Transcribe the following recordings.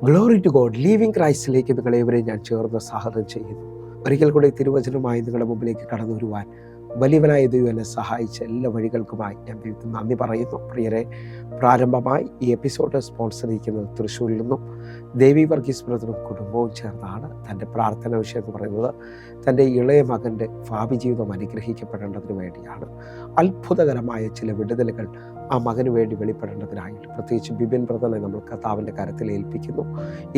Glory to God. Living ക്രൈസ്റ്റിലേക്ക് നിങ്ങളേവരെയും ഞാൻ ചേർന്ന് സ്വാഗതം ചെയ്യുന്നു. ഒരിക്കൽ കൂടി തിരുവചനമായി നിങ്ങളുടെ മുമ്പിലേക്ക് കടന്നു വരുവാൻ വലിയവനായ ദൈവം എന്നെ സഹായിച്ച എല്ലാ വഴികൾക്കുമായി ഞാൻ ദൈവത്തിന് നന്ദി പറയുന്നു. പ്രിയരെ, പ്രാരംഭമായി ഈ എപ്പിസോഡ് സ്പോൺസർ ചെയ്യുന്നത് തൃശ്ശൂരിൽ നിന്നും ദേവി വർഗീസ് ബ്രദറും കുടുംബവും ചേർന്നാണ്. തൻ്റെ പ്രാർത്ഥന വിഷയം എന്ന് പറയുന്നത് തൻ്റെ ഇളയ മകൻ്റെ ഭാവി ജീവിതം അനുഗ്രഹിക്കപ്പെടേണ്ടതിന് വേണ്ടിയാണ്. അത്ഭുതകരമായ ചില വിടുതലുകൾ ആ മകന് വേണ്ടി വെളിപ്പെടേണ്ടതിനായിട്ട് പ്രത്യേകിച്ച് ബിബിൻ ബ്രദറിനെ നമ്മൾ കർത്താവിൻ്റെ കരത്തിൽ ഏൽപ്പിക്കുന്നു.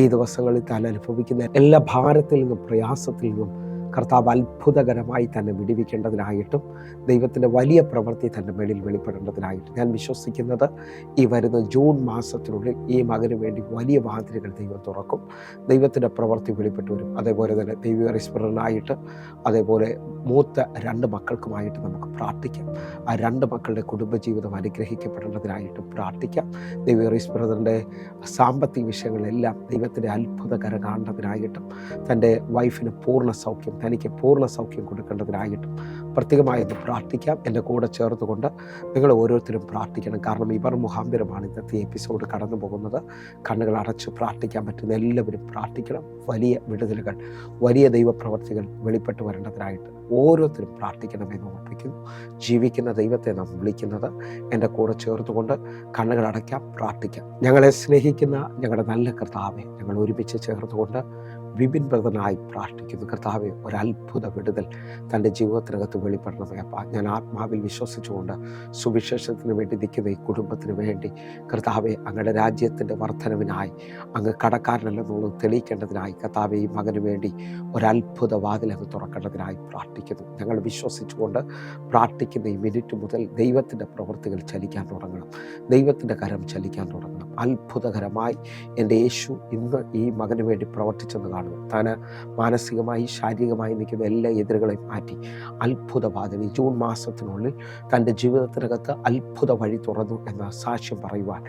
ഈ ദിവസങ്ങളിൽ താൻ അനുഭവിക്കുന്ന എല്ലാ ഭാരത്തിൽ നിന്നും പ്രയാസത്തിൽ നിന്നും കർത്താവ് അത്ഭുതകരമായി തന്നെ വിടുവിക്കേണ്ടതിനായിട്ടും ദൈവത്തിൻ്റെ വലിയ പ്രവൃത്തി തൻ്റെ മേളിൽ വെളിപ്പെടേണ്ടതിനായിട്ടും ഞാൻ വിശ്വസിക്കുന്നത് ഈ വരുന്ന ജൂൺ മാസത്തിനുള്ളിൽ ഈ മകന് വേണ്ടി വലിയ വാതിലുകൾ ദൈവം തുറക്കും. ദൈവത്തിൻ്റെ പ്രവൃത്തി വെളിപ്പെട്ടു വരും. അതേപോലെ തന്നെ ദൈവീകറിസ്പരനായിട്ട് അതേപോലെ മൂത്ത 2 മക്കൾക്കുമായിട്ട് നമുക്ക് പ്രാർത്ഥിക്കാം. ആ 2 മക്കളുടെ കുടുംബജീവിതം അനുഗ്രഹിക്കപ്പെടേണ്ടതിനായിട്ടും പ്രാർത്ഥിക്കാം. ദൈവീകറിസ്പരൻ്റെ സാമ്പത്തിക വിഷയങ്ങളെല്ലാം ദൈവത്തിൻ്റെ അത്ഭുതകര കാണേണ്ടതിനായിട്ടും തൻ്റെ വൈഫിന് പൂർണ്ണ സൗഖ്യം, തനിക്ക് പൂർണ്ണ സൗഖ്യം കൊടുക്കേണ്ടതിനായിട്ടും പ്രത്യേകമായൊന്ന് പ്രാർത്ഥിക്കാം. എൻ്റെ കൂടെ ചേർത്തുകൊണ്ട് നിങ്ങൾ ഓരോരുത്തരും പ്രാർത്ഥിക്കണം. കാരണം ഇവർ മുഖാന്തരമാണ് ഇന്നത്തെ എപ്പിസോഡ് കടന്നു പോകുന്നത്. കണ്ണുകൾ അടച്ച് പ്രാർത്ഥിക്കാൻ പറ്റുന്ന എല്ലാവരും പ്രാർത്ഥിക്കണം. വലിയ വിടുതലുകൾ, വലിയ ദൈവപ്രവർത്തികൾ വെളിപ്പെട്ട് വരേണ്ടതിനായിട്ട് ഓരോരുത്തരും പ്രാർത്ഥിക്കണമെന്ന് ഓർപ്പിക്കുന്നു. ജീവിക്കുന്ന ദൈവത്തെ നാം വിളിക്കുന്നത്. എൻ്റെ കൂടെ ചേർത്തുകൊണ്ട് കണ്ണുകൾ അടയ്ക്കാം, പ്രാർത്ഥിക്കാം. ഞങ്ങളെ സ്നേഹിക്കുന്ന ഞങ്ങളുടെ നല്ല കർത്താവെ, ഞങ്ങൾ ഒരുമിച്ച് ചേർത്തുകൊണ്ട് ബിബിൻ ബ്രദറിനായി പ്രാർത്ഥിക്കുന്നു. കർത്താവെ, ഒരത്ഭുത വിടുതൽ തൻ്റെ ജീവിതത്തിനകത്ത് വെളിപ്പെടണമേ അപ്പ. ഞാൻ ആത്മാവിൽ വിശ്വസിച്ചുകൊണ്ട് സുവിശേഷത്തിന് വേണ്ടി നിൽക്കുന്ന ഈ കുടുംബത്തിന് വേണ്ടി കർത്താവെ, അങ്ങയുടെ രാജ്യത്തിൻ്റെ വർധനവിനായി അങ്ങ് കടക്കാരനല്ലെന്നുള്ളത് തെളിയിക്കേണ്ടതിനായി കർത്താവെ, ഈ മകന് വേണ്ടി ഒരത്ഭുത വാതിൽ അങ്ങ് തുറക്കേണ്ടതിനായി പ്രാർത്ഥിക്കുന്നു. ഞങ്ങൾ വിശ്വസിച്ചുകൊണ്ട് പ്രാർത്ഥിക്കുന്ന ഈ മിനിറ്റ് മുതൽ ദൈവത്തിൻ്റെ പ്രവൃത്തികൾ ചലിക്കാൻ തുടങ്ങണം. ദൈവത്തിൻ്റെ കരം ചലിക്കാൻ തുടങ്ങണം. അത്ഭുതകരമായി എൻ്റെ യേശു ഇന്ന് ഈ മകന് വേണ്ടി പ്രവർത്തിച്ചെന്ന് കാണുന്നു. താൻ മാനസികമായി ശാരീരികമായി നിൽക്കുന്ന എല്ലാ എതിരുകളെയും മാറ്റി അത്ഭുത വാതിൽ ജൂൺ മാസത്തിനുള്ളിൽ തൻ്റെ ജീവിതത്തിനകത്ത് അത്ഭുത വഴി തുറന്നു എന്ന സാക്ഷ്യം പറയുവാൻ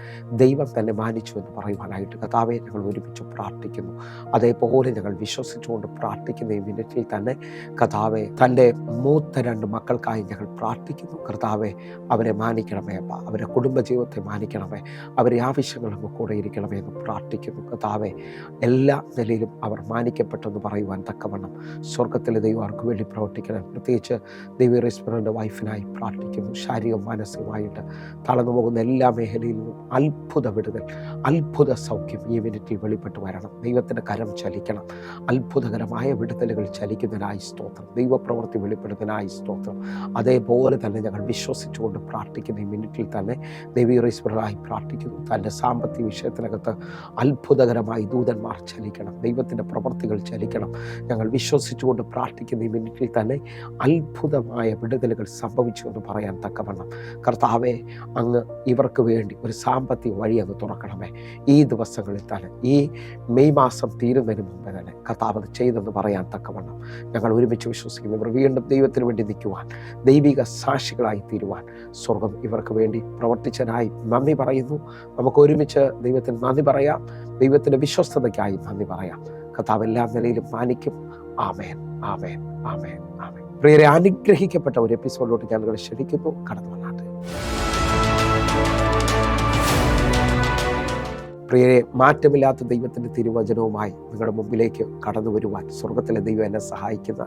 ദൈവം തന്നെ മാനിച്ചു എന്ന് പറയുവാനായിട്ട് കർത്താവെ ഞങ്ങൾ ഒരുമിച്ച് പ്രാർത്ഥിക്കുന്നു. അതേപോലെ ഞങ്ങൾ വിശ്വസിച്ചുകൊണ്ട് പ്രാർത്ഥിക്കുന്ന ഈ മിനിറ്റിൽ തന്നെ കർത്താവെ, തൻ്റെ മൂത്ത 2 മക്കൾക്കായി ഞങ്ങൾ പ്രാർത്ഥിക്കുന്നു. കർത്താവെ, അവരെ മാനിക്കണമേ അപ്പ. അവരുടെ കുടുംബജീവിതത്തെ മാനിക്കണമേ. അവരെ ആവശ്യങ്ങളും കൂടെ ഇരിക്കണമേ എന്ന് പ്രാർത്ഥിക്കുന്നു. കർത്താവെ, എല്ലാ നിലയിലും അവർ മാനിക്കപ്പെട്ടെന്ന് പറയുവാൻ തക്കവണ്ണം സ്വർഗത്തിലെ ദൈവം അവർക്ക് വേണ്ടി പ്രവർത്തിക്കണം. പ്രത്യേകിച്ച് ദൈവീകറിസ്പരൻ്റെ വൈഫിനായി പ്രാർത്ഥിക്കുന്നു. ശാരീരിക മാനസികമായിട്ട് തളർന്നു പോകുന്ന എല്ലാ മേഖലയിൽ നിന്നും അത്ഭുത വിടുതൽ, അത്ഭുത സൗഖ്യം ഈ മിനിറ്റിൽ വെളിപ്പെട്ട് വരണം. ദൈവത്തിൻ്റെ കരം ചലിക്കണം. അത്ഭുതകരമായ വിടുതലുകൾ ചലിക്കുന്നതിനായി സ്തോത്രം. ദൈവപ്രവൃത്തി വെളിപ്പെടുന്നതിനായി സ്തോത്രം. അതേപോലെ തന്നെ ഞങ്ങൾ വിശ്വസിച്ചുകൊണ്ട് പ്രാർത്ഥിക്കുന്ന ഈ മിനിറ്റിൽ തന്നെ ദൈവീകറിസ്പരനായി പ്രാർത്ഥിക്കുന്നു. തൻ്റെ സാമ്പത്തിക വിഷയത്തിനകത്ത് അത്ഭുതകരമായി ദൂതന്മാർ ചലിക്കണം. ദൈവത്തിൻ്റെ പ്രവൃത്തികൾ ചലിക്കണം. ഞങ്ങൾ വിശ്വസിച്ചുകൊണ്ട് പ്രാർത്ഥിക്കുന്ന ഈ മിനിറ്റിൽ തന്നെ അത്ഭുതമായ വിടുതലുകൾ സംഭവിച്ചു എന്ന് പറയാൻ തക്കവണ്ണം കർത്താവെ, അങ്ങ് ഇവർക്ക് വേണ്ടി ഒരു സാമ്പത്തിക വഴി അങ്ങ് തുറക്കണമേ. ഈ ദിവസങ്ങളിൽ തന്നെ, ഈ മെയ് മാസം തീരുന്നതിന് മുമ്പ് തന്നെ കർത്താവ് അത് ചെയ്തെന്ന് പറയാൻ തക്കവണ്ണം ഞങ്ങൾ ഒരുമിച്ച് വിശ്വസിക്കുന്നു. ഇവർ വീണ്ടും ദൈവത്തിന് വേണ്ടി നിൽക്കുവാൻ, ദൈവിക സാക്ഷികളായി തീരുവാൻ സ്വർഗം ഇവർക്ക് വേണ്ടി പ്രവർത്തിച്ചതിനായി നന്ദി പറയുന്നു. നമുക്ക് ഒരുമിച്ച് ദൈവത്തിന് നന്ദി പറയാം. ദൈവത്തിൻ്റെ വിശ്വസ്തതയ്ക്കായി നന്ദി പറയാം. കർത്താവ് എല്ലാ നിലയിലും മാനിക്കും. ആമേൻ, ആമേൻ, ആമേൻ, ആമേൻ. പ്രിയരെ, അനുഗ്രഹിക്കപ്പെട്ട ഒരു എപ്പിസോഡിലോട്ട് ഞാൻ നിങ്ങളെ ക്ഷണിക്കുന്നു. കടന്നു വന്നാട്ടെ. പ്രിയരെ, മാറ്റമില്ലാത്ത ദൈവത്തിൻ്റെ തിരുവചനവുമായി നിങ്ങളുടെ മുമ്പിലേക്ക് കടന്നു വരുവാൻ സ്വർഗത്തിലെ ദൈവം എന്നെ സഹായിക്കുന്ന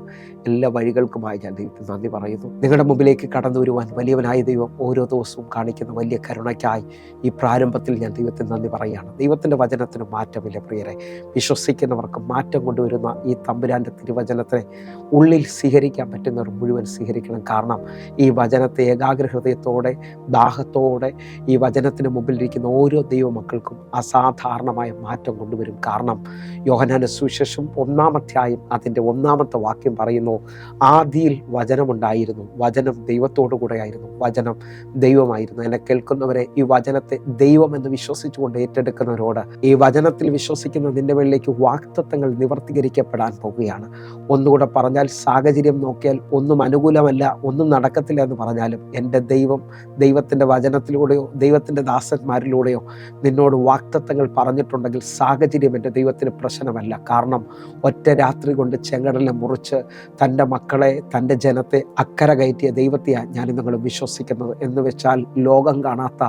എല്ലാ വഴികൾക്കുമായി ഞാൻ ദൈവത്തിന് നന്ദി പറയുന്നു. നിങ്ങളുടെ മുമ്പിലേക്ക് കടന്നു വരുവാൻ വലിയവനായ ദൈവം ഓരോ ദിവസവും കാണിക്കുന്ന വലിയ കരുണയ്ക്കായി ഈ പ്രാരംഭത്തിൽ ഞാൻ ദൈവത്തിന് നന്ദി പറയുകയാണ്. ദൈവത്തിൻ്റെ വചനത്തിന് മാറ്റമില്ല. പ്രിയരെ, വിശ്വസിക്കുന്നവർക്ക് മാറ്റം കൊണ്ടുവരുന്ന ഈ തമ്പുരാൻ്റെ തിരുവചനത്തെ ഉള്ളിൽ സ്വീകരിക്കാൻ പറ്റുന്നവർ മുഴുവൻ സ്വീകരിക്കണം. കാരണം ഈ വചനത്തെ ഏകാഗ്രഹൃദയത്തോടെ, ദാഹത്തോടെ ഈ വചനത്തിന് മുമ്പിലിരിക്കുന്ന ഓരോ ദൈവമക്കൾക്കും അസാധാരണമായ മാറ്റം കൊണ്ടുവരും. കാരണം യോഹന്നാന്റെ സുവിശേഷം 1-ാം അധ്യായം അതിൻ്റെ 1-ാമത്തെ വാക്യം പറയുന്നു, ആദിയിൽ വചനമുണ്ടായിരുന്നു, വചനം ദൈവത്തോടു കൂടെയായിരുന്നു, വചനം ദൈവമായിരുന്നു. എന്നെ കേൾക്കുന്നവരെ, ഈ വചനത്തെ ദൈവം എന്ന് വിശ്വസിച്ചുകൊണ്ട് ഏറ്റെടുക്കുന്നവരോട്, ഈ വചനത്തിൽ വിശ്വസിക്കുന്ന നിന്റെ മേളിലേക്ക് വാഗ്ദത്തങ്ങൾ നിവർത്തീകരിക്കപ്പെടാൻ പോവുകയാണ്. ഒന്നുകൂടെ പറഞ്ഞാൽ, സാഹചര്യം നോക്കിയാൽ ഒന്നും അനുകൂലമല്ല, ഒന്നും നടക്കത്തില്ല എന്ന് പറഞ്ഞാലും എൻ്റെ ദൈവം ദൈവത്തിൻ്റെ വചനത്തിലൂടെയോ ദൈവത്തിൻ്റെ ദാസന്മാരിലൂടെയോ നിന്നോട് വാഗ്ദത്തം വാഗ്ദത്തങ്ങൾ പറഞ്ഞിട്ടുണ്ടെങ്കിൽ സാഹചര്യം എൻ്റെ ദൈവത്തിന് പ്രശ്നമല്ല. കാരണം ഒറ്റ രാത്രി കൊണ്ട് ചെങ്കടലിനെ മുറിച്ച് തൻ്റെ മക്കളെ, തൻ്റെ ജനത്തെ അക്കരെ കയറ്റിയ ദൈവത്തെയാണ് ഞാൻ നിങ്ങൾ വിശ്വസിക്കുന്നത്. എന്ന് വെച്ചാൽ ലോകം കാണാത്ത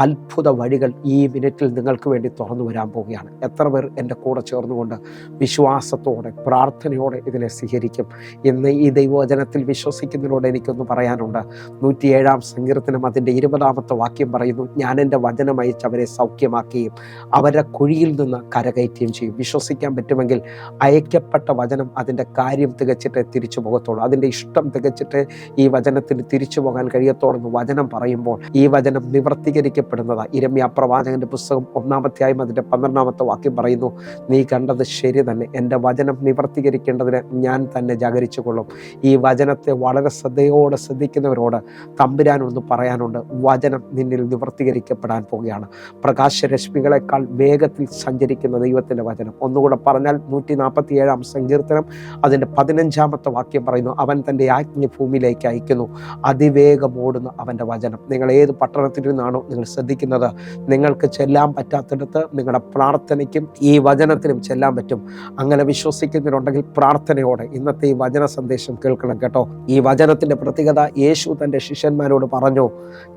അത്ഭുത വഴികൾ ഈ മിനിറ്റിൽ നിങ്ങൾക്ക് വേണ്ടി തുറന്നു വരാൻ പോവുകയാണ്. എത്ര പേർ എൻ്റെ കൂടെ ചേർന്നുകൊണ്ട് വിശ്വാസത്തോടെ, പ്രാർത്ഥനയോടെ ഇതിനെ സ്വീകരിക്കും? ഇന്ന് ഈ ദൈവവചനത്തിൽ വിശ്വസിക്കുന്നതിനോട് എനിക്കൊന്ന് പറയാനുണ്ട്. 107 സങ്കീർത്തനം അതിൻ്റെ 20 വാക്യം പറയുന്നു, ഞാൻ എൻ്റെ വചനം അയച്ച് അവരെ സൗഖ്യമാക്കുകയും അവരുടെ കുഴിയിൽ നിന്ന് കരകയറ്റുകയും ചെയ്യും. വിശ്വസിക്കാൻ പറ്റുമെങ്കിൽ അയക്കപ്പെട്ട വചനം അതിൻ്റെ കാര്യം തികച്ചിട്ട് തിരിച്ചു പോകത്തുള്ളൂ. അതിൻ്റെ ഇഷ്ടം തികച്ചിട്ട് ഈ വചനത്തിന് തിരിച്ചു പോകാൻ കഴിയത്തോളെന്ന് വചനം പറയുമ്പോൾ ഈ വചനം നിവർത്തീകരിക്കപ്പെടുന്നതാണ്. യിരെമ്യാ പ്രവാചകന്റെ പുസ്തകം 1-ാം അധ്യായം അതിൻ്റെ 12 വാക്യം പറയുന്നു, നീ കണ്ടത് ശരി തന്നെ, എൻ്റെ വചനം നിവർത്തീകരിക്കേണ്ടതിന് ഞാൻ തന്നെ ജാഗരിച്ചു കൊള്ളും. ഈ വചനത്തെ വളരെ ശ്രദ്ധയോടെ ശ്രദ്ധിക്കുന്നവരോട് തമ്പുരാൻ ഒന്ന് പറയാനുണ്ട്, വചനം നിന്നിൽ നിവർത്തീകരിക്കപ്പെടാൻ പോവുകയാണ്. പ്രകാശരശ്മികളെക്കാൾ വേഗത്തിൽ സഞ്ചരിക്കുന്ന ദൈവത്തിൻ്റെ വചനം. ഒന്നുകൂടെ പറഞ്ഞാൽ 147 സങ്കീർത്തനം അതിൻ്റെ 15 വാക്യം പറയുന്നു, അവൻ തൻ്റെ ആജ്ഞ ഭൂമിയിലേക്ക് അയക്കുന്നു, അതിവേഗം ഓടുന്ന അവൻ്റെ വചനം. നിങ്ങൾ ഏത് പട്ടണത്തിൽ നിന്നാണോ നിങ്ങൾ ശ്രദ്ധിക്കുന്നത്, നിങ്ങൾക്ക് ചെല്ലാൻ പറ്റാത്തിടത്ത് നിങ്ങളുടെ പ്രാർത്ഥനയ്ക്കും ഈ വചനത്തിനും ചെല്ലാൻ പറ്റും. അങ്ങനെ വിശ്വസിക്കുന്നവരുണ്ടെങ്കിൽ പ്രാർത്ഥനയോടെ ഇന്നത്തെ ഈ വചന സന്ദേശം കേൾക്കണം കേട്ടോ. ഈ വചനത്തിൻ്റെ പ്രത്യേകത, യേശു തൻ്റെ ശിഷ്യന്മാരോട് പറഞ്ഞു,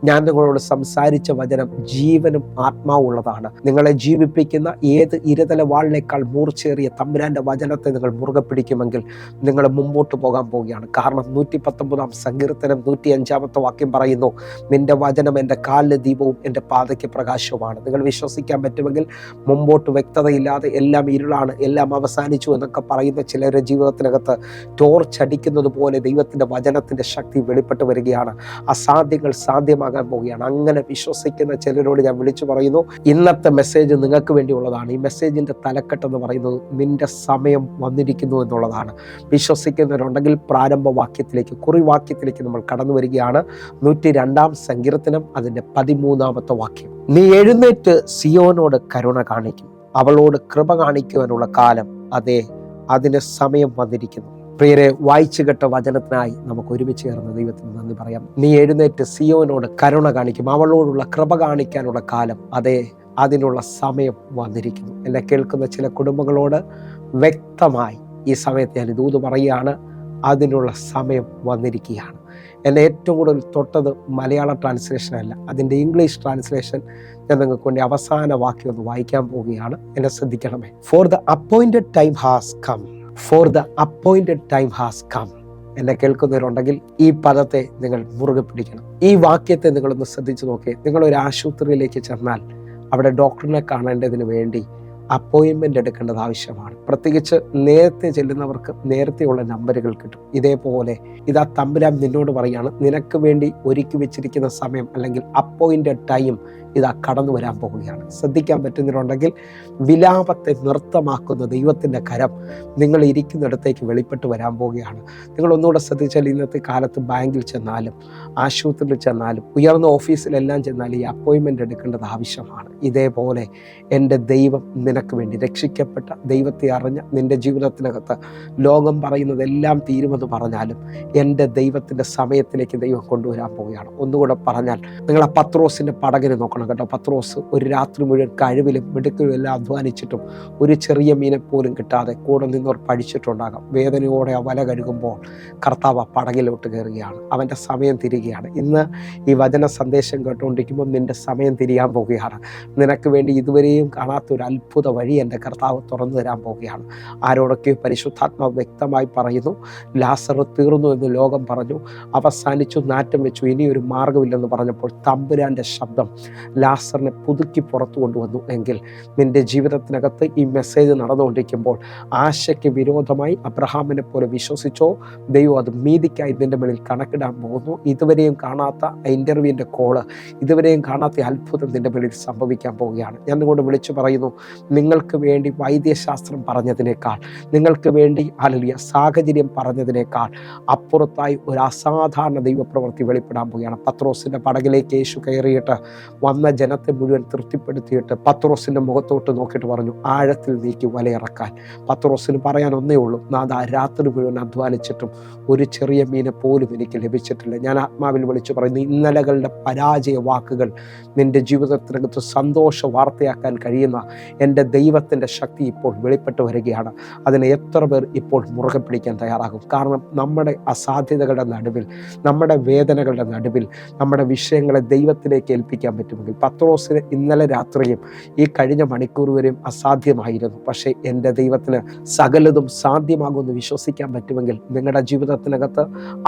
ഞാൻ നിങ്ങളോട് സംസാരിച്ച വചനം ജീവനും ആത്മാവുള്ളതാണ്. നിങ്ങളെ ജീവിപ്പിക്കുന്ന ഏത് ഇരുതല വാളിനേക്കാൾ മൂർച്ചേറിയ തമ്പുരാന്റെ വചനത്തെ നിങ്ങൾ മുറുകെ പിടിക്കുമെങ്കിൽ നിങ്ങൾ മുമ്പോട്ട് പോകാൻ പോവുകയാണ്. കാരണം 119 സങ്കീർത്തനം 105 വാക്യം പറയുന്നു, നിന്റെ വചനം എൻ്റെ കാലിന് ദീപവും എൻ്റെ പാതയ്ക്ക് പ്രകാശവുമാണ്. നിങ്ങൾ വിശ്വസിക്കാൻ പറ്റുമെങ്കിൽ മുമ്പോട്ട് വ്യക്തതയില്ലാതെ എല്ലാം ഇരുളാണ്, എല്ലാം അവസാനിച്ചു എന്നൊക്കെ പറയുന്ന ചിലരുടെ ജീവിതത്തിനകത്ത് ടോർച്ച് അടിക്കുന്നത് പോലെ ദൈവത്തിൻ്റെ വചനത്തിൻ്റെ ശക്തി വെളിപ്പെട്ട് വരികയാണ്. അസാധ്യങ്ങൾ സാധ്യമാകാൻ പോവുകയാണ്. അങ്ങനെ വിശ്വസിക്കുന്ന ചിലരോട് ഞാൻ വിളിച്ചു പറയുന്നു, ഇന്നത്തെ മെസ്സേജ് നിങ്ങൾക്ക് വേണ്ടിയുള്ളതാണ്. ഈ മെസ്സേജിൻ്റെ തലക്കെട്ടെന്ന് പറയുന്നത് നിന്റെ സമയം വന്നിരിക്കുന്നു എന്നുള്ളതാണ്. വിശ്വസിക്കുന്നവരുണ്ടെങ്കിൽ പ്രാരംഭ വാക്യത്തിലേക്ക്, കുറിവാക്യത്തിലേക്ക് നമ്മൾ കടന്നു വരികയാണ്. 102 സങ്കീർത്തനം അതിൻ്റെ 13 വാക്യം, നീ എഴുന്നേറ്റ് സിയോനോട് കരുണ കാണിക്കും, അവളോട് കൃപ കാണിക്കുവാനുള്ള കാലം, അതെ അതിന് സമയം വന്നിരിക്കുന്നു. പ്രിയരെ, വായിച്ചു കേട്ട വചനത്തിനായി നമുക്ക് ഒരുമിച്ച് ചേർന്ന് ദൈവത്തിന് നന്ദി പറയാം. നീ എഴുന്നേറ്റ് സിയോനോട് കരുണ കാണിക്കും, അവളോടുള്ള കൃപ കാണിക്കാനുള്ള കാലം, അതെ അതിനുള്ള സമയം വന്നിരിക്കുന്നു. എന്നെ കേൾക്കുന്ന ചില കുടുംബങ്ങളോട് വ്യക്തമായി ഈ സമയത്ത് ഞാൻ ദൂത് പറയുകയാണ്, അതിനുള്ള സമയം വന്നിരിക്കുകയാണ്. എന്നെ ഏറ്റവും കൂടുതൽ തൊട്ടത് മലയാളം ട്രാൻസ്ലേഷൻ അല്ല, അതിൻ്റെ ഇംഗ്ലീഷ് ട്രാൻസ്ലേഷൻ ഞാൻ നിങ്ങൾക്ക് വേണ്ടി അവസാന വാക്യം ഒന്ന് വായിക്കാൻ പോവുകയാണ്. എന്നെ ശ്രദ്ധിക്കണമേ. For the appointed time has come, for the appointed time has come. എന്നെ കേൾക്കുന്നവരുണ്ടെങ്കിൽ ഈ പദത്തെ നിങ്ങൾ മുറുകെ പിടിക്കണം. ഈ വാക്യത്തെ നിങ്ങളൊന്ന് ശ്രദ്ധിച്ചു നോക്കിയേ. നിങ്ങളൊരു ആശുപത്രിയിലേക്ക് ചെന്നാൽ അവിടെ ഡോക്ടറിനെ കാണേണ്ടതിന് വേണ്ടി അപ്പോയിൻമെൻ്റ് എടുക്കേണ്ടത് ആവശ്യമാണ്. പ്രത്യേകിച്ച് നേരത്തെ ചെല്ലുന്നവർക്ക് നേരത്തെയുള്ള നമ്പറുകൾ കിട്ടും. ഇതേപോലെ ഇതാ തമ്പുരാൻ നിന്നോട് പറയാണ്, നിനക്ക് വേണ്ടി ഒരുക്കി വെച്ചിരിക്കുന്ന സമയം അല്ലെങ്കിൽ അപ്പോയിൻറ്റഡ് ടൈം ഇതാ കടന്നു വരാൻ പോവുകയാണ്. ശ്രദ്ധിക്കാൻ പറ്റുന്നവരുണ്ടെങ്കിൽ വിലാപത്തെ നൃത്തമാക്കുന്ന ദൈവത്തിൻ്റെ കരം നിങ്ങൾ ഇരിക്കുന്നിടത്തേക്ക് വെളിപ്പെട്ട് വരാൻ പോവുകയാണ്. നിങ്ങൾ ഒന്നുകൂടെ ശ്രദ്ധിച്ചാൽ ഇന്നത്തെ കാലത്ത് ബാങ്കിൽ ചെന്നാലും ആശുപത്രിയിൽ ചെന്നാലും ഉയർന്ന ഓഫീസിലെല്ലാം ചെന്നാലും ഈ അപ്പോയിൻമെൻ്റ് എടുക്കേണ്ടത് ആവശ്യമാണ്. ഇതേപോലെ എൻ്റെ ദൈവം നിനക്ക് വേണ്ടി, രക്ഷിക്കപ്പെട്ട ദൈവത്തെ അറിഞ്ഞ നിൻ്റെ ജീവിതത്തിനകത്ത് ലോകം പറയുന്നതെല്ലാം തീരുമെന്ന് പറഞ്ഞാലും എൻ്റെ ദൈവത്തിൻ്റെ സമയത്തിലേക്ക് ദൈവം കൊണ്ടുവരാൻ പോവുകയാണ്. ഒന്നുകൂടെ പറഞ്ഞാൽ, നിങ്ങൾ ആ പത്രോസിൻ്റെ പടകിനെ നോക്കണം കേട്ടോ. പത്രോസ് ഒരു രാത്രി മുഴുവൻ കഴിവിലും മിടുക്കിലും എല്ലാം അധ്വാനിച്ചിട്ടും ഒരു ചെറിയ മീനെ പോലും കിട്ടാതെ കൂടെ നിന്നവർ പഠിച്ചിട്ടുണ്ടാകാം. വേദനയോടെ ആ വല കഴുകുമ്പോൾ കർത്താവ് ആ പടകിലോട്ട് കയറുകയാണ്. അവൻ്റെ സമയം തിരികെയാണ്. ഇന്ന് ഈ വചന സന്ദേശം കേട്ടുകൊണ്ടിരിക്കുമ്പോൾ നിൻ്റെ സമയം തിരിയാൻ പോവുകയാണ്. നിനക്ക് വേണ്ടി ഇതുവരെയും കാണാത്തൊരു അത്ഭുത വഴി എൻ്റെ കർത്താവ് തുറന്നു തരാൻ പോവുകയാണ്. ആരോടൊക്കെ പരിശുദ്ധാത്മാവ് വ്യക്തമായി പറയുന്നു, ലാസർ തീർന്നു എന്ന് ലോകം പറഞ്ഞു, അവസാനിച്ചു, നാറ്റം വെച്ചു, ഇനിയൊരു മാർഗമില്ലെന്ന് പറഞ്ഞപ്പോൾ തമ്പുരാൻ്റെ ശബ്ദം ലാസറിനെ പുതുക്കി പുറത്തു കൊണ്ടുവന്നു. എങ്കിൽ നിൻ്റെ ജീവിതത്തിനകത്ത് ഈ മെസ്സേജ് നടന്നുകൊണ്ടിരിക്കുമ്പോൾ ആശയ്ക്ക് വിരോധമായി അബ്രഹാമിനെ പോലെ വിശ്വസിച്ചോ, ദൈവം അത് നീതിക്കായി നിൻ്റെ മേളിൽ കണക്കിടാൻ പോകുന്നു. ഇതുവരെയും കാണാത്ത ഇൻ്റർവ്യൂവിൻ്റെ കോള്, ഇതുവരെയും കാണാത്ത അത്ഭുതം നിൻ്റെ മേളിൽ സംഭവിക്കാൻ പോവുകയാണ്. ഞാൻ നിങ്ങളോട് വിളിച്ചു പറയുന്നു, നിങ്ങൾക്ക് വേണ്ടി വൈദ്യശാസ്ത്രം പറഞ്ഞതിനേക്കാൾ, നിങ്ങൾക്ക് വേണ്ടി ഹല്ലേലൂയ സാഹചര്യം പറഞ്ഞതിനേക്കാൾ അപ്പുറത്തായി ഒരു അസാധാരണ ദൈവപ്രവൃത്തി വെളിപ്പെടാൻ പോവുകയാണ്. പത്രോസിൻ്റെ പടകിലേക്ക് യേശു കയറിയിട്ട് വന്ന ജനത്തെ മുഴുവൻ തൃപ്തിപ്പെടുത്തിയിട്ട് പത്രോസിൻ്റെ മുഖത്തോട്ട് നോക്കിയിട്ട് പറഞ്ഞു, ആഴത്തിൽ നീക്കി വലയിറക്കാൻ. പത്രോസിന് പറയാൻ ഒന്നേ ഉള്ളൂ, നാഥാ, രാത്രി മുഴുവൻ അധ്വാനിച്ചിട്ടും ഒരു ചെറിയ മീനെ പോലും എനിക്ക് ലഭിച്ചിട്ടില്ല. ഞാൻ ആത്മാവിൽ വിളിച്ചു പറയുന്നു, ഇന്നലകളുടെ പരാജയ വാക്കുകൾ നിൻ്റെ ജീവിതത്തിനകത്ത് സന്തോഷ വാർത്തയാക്കാൻ കഴിയുന്ന എൻ്റെ ദൈവത്തിൻ്റെ ശക്തി ഇപ്പോൾ വെളിപ്പെട്ട് വരികയാണ്. അതിനെ എത്ര പേർ ഇപ്പോൾ മുറുകെ പിടിക്കാൻ തയ്യാറാകും? കാരണം നമ്മുടെ അസാധ്യതകളുടെ നടുവിൽ, നമ്മുടെ വേദനകളുടെ നടുവിൽ നമ്മുടെ വിഷയങ്ങളെ ദൈവത്തിലേക്ക് ഏൽപ്പിക്കാൻ പറ്റുമെങ്കിൽ, പത്രോസിന് ഇന്നലെ രാത്രിയും ഈ കഴിഞ്ഞ മണിക്കൂർ വരെയും അസാധ്യമായിരുന്നു, പക്ഷേ എൻ്റെ ദൈവത്തിന് സകലതും സാധ്യമാകുമെന്ന് വിശ്വസിക്കാൻ പറ്റുമെങ്കിൽ നിങ്ങളുടെ ജീവിതത്തിനകത്ത്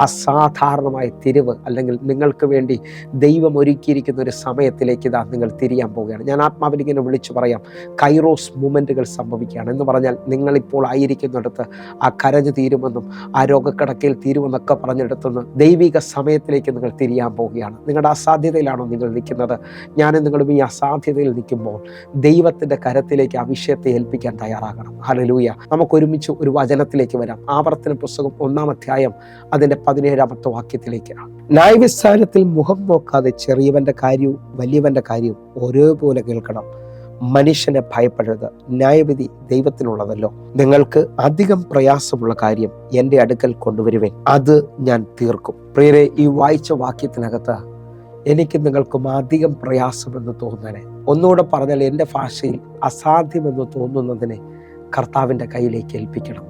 അസാധാരണമായ തിരിവ്, അല്ലെങ്കിൽ നിങ്ങൾക്ക് വേണ്ടി ദൈവം ഒരുക്കിയിരിക്കുന്ന ഒരു സമയത്തിലേക്ക് ഇതാ നിങ്ങൾ തിരിയാൻ പോവുകയാണ്. ഞാൻ ആത്മാവിൽ ഇങ്ങനെ വിളിച്ചു പറയാം, കൈറോസ് മൂമെൻറ്റുകൾ സംഭവിക്കുകയാണ് എന്ന് പറഞ്ഞാൽ, നിങ്ങളിപ്പോൾ ആയിരിക്കുന്നിടത്ത് ആ കരഞ്ഞ് തീരുമെന്നും ആ രോഗക്കിടക്കയിൽ തീരുമെന്നൊക്കെ പറഞ്ഞെടുത്തുനിന്ന് ദൈവിക സമയത്തിലേക്ക് നിങ്ങൾ തിരിയാൻ പോവുകയാണ്. നിങ്ങളുടെ അസാധ്യതയിലാണോ നിങ്ങൾ നിൽക്കുന്നത്? ഞാനും നിങ്ങളും ഈ അസാധ്യതയിൽ നിൽക്കുമ്പോൾ ദൈവത്തിൻ്റെ കരത്തിലേക്ക് ആ വിഷയത്തെ ഏൽപ്പിക്കാൻ തയ്യാറാകണം. ഹല്ലേലൂയ. നമുക്കൊരുമിച്ച് ഒരു വചനത്തിലേക്ക് വരാം. ആവർത്തന പുസ്തകം 1-ാം അധ്യായം അതിൻ്റെ 17-ാമത്തെ വാക്യത്തിലേക്ക്. ന്യായവിസ്താരത്തിൽ മുഖം നോക്കാതെ ചെറിയവൻ്റെ കാര്യവും വലിയവൻ്റെ കാര്യവും ഒരേപോലെ കേൾക്കണം. മനുഷ്യനെ ഭയപ്പെടരുത്, ന്യായവിധി ദൈവത്തിനുള്ളതല്ലോ. നിങ്ങൾക്ക് അധികം പ്രയാസമുള്ള കാര്യം എൻ്റെ അടുക്കൽ കൊണ്ടുവരുവേൻ, അത് ഞാൻ തീർക്കും. പ്രിയരെ, ഈ വായിച്ച വാക്യത്തിനകത്ത് എനിക്ക് നിങ്ങൾക്കും അധികം പ്രയാസമെന്ന് തോന്നണേ, ഒന്നുകൂടെ പറഞ്ഞാൽ എൻ്റെ ഭാഷയിൽ അസാധ്യമെന്ന് തോന്നുന്നതിനെ കർത്താവിൻ്റെ കയ്യിലേക്ക് ഏൽപ്പിക്കണം.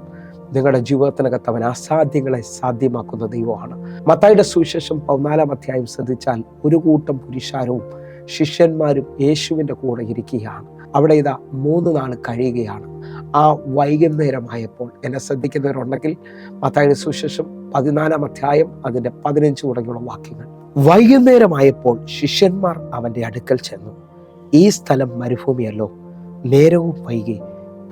നിങ്ങളുടെ ജീവിതത്തിനകത്ത് അവൻ അസാധ്യങ്ങളെ സാധ്യമാക്കുന്ന ദൈവമാണ്. മത്തായിയുടെ സുവിശേഷം 14-ാം അധ്യായം ശ്രദ്ധിച്ചാൽ ഒരു കൂട്ടം പുരുഷാരവും ശിഷ്യന്മാരും യേശുവിൻ്റെ കൂടെ ഇരിക്കുകയാണ്. അവിടെ ഇതാ 3 നാൾ കഴിയുകയാണ്. ആ വൈകുന്നേരമായപ്പോൾ, എന്നെ ശ്രദ്ധിക്കുന്നവരുണ്ടെങ്കിൽ മത്തായിയുടെ സുവിശേഷം 14-ാം അധ്യായം അതിൻ്റെ 15 തുടങ്ങിയുള്ള വാക്യങ്ങൾ. വൈകുന്നേരമായപ്പോൾ ശിഷ്യന്മാർ അവൻ്റെ അടുക്കൽ ചെന്നു, ഈ സ്ഥലം മരുഭൂമിയല്ലോ, നേരവും വൈകി,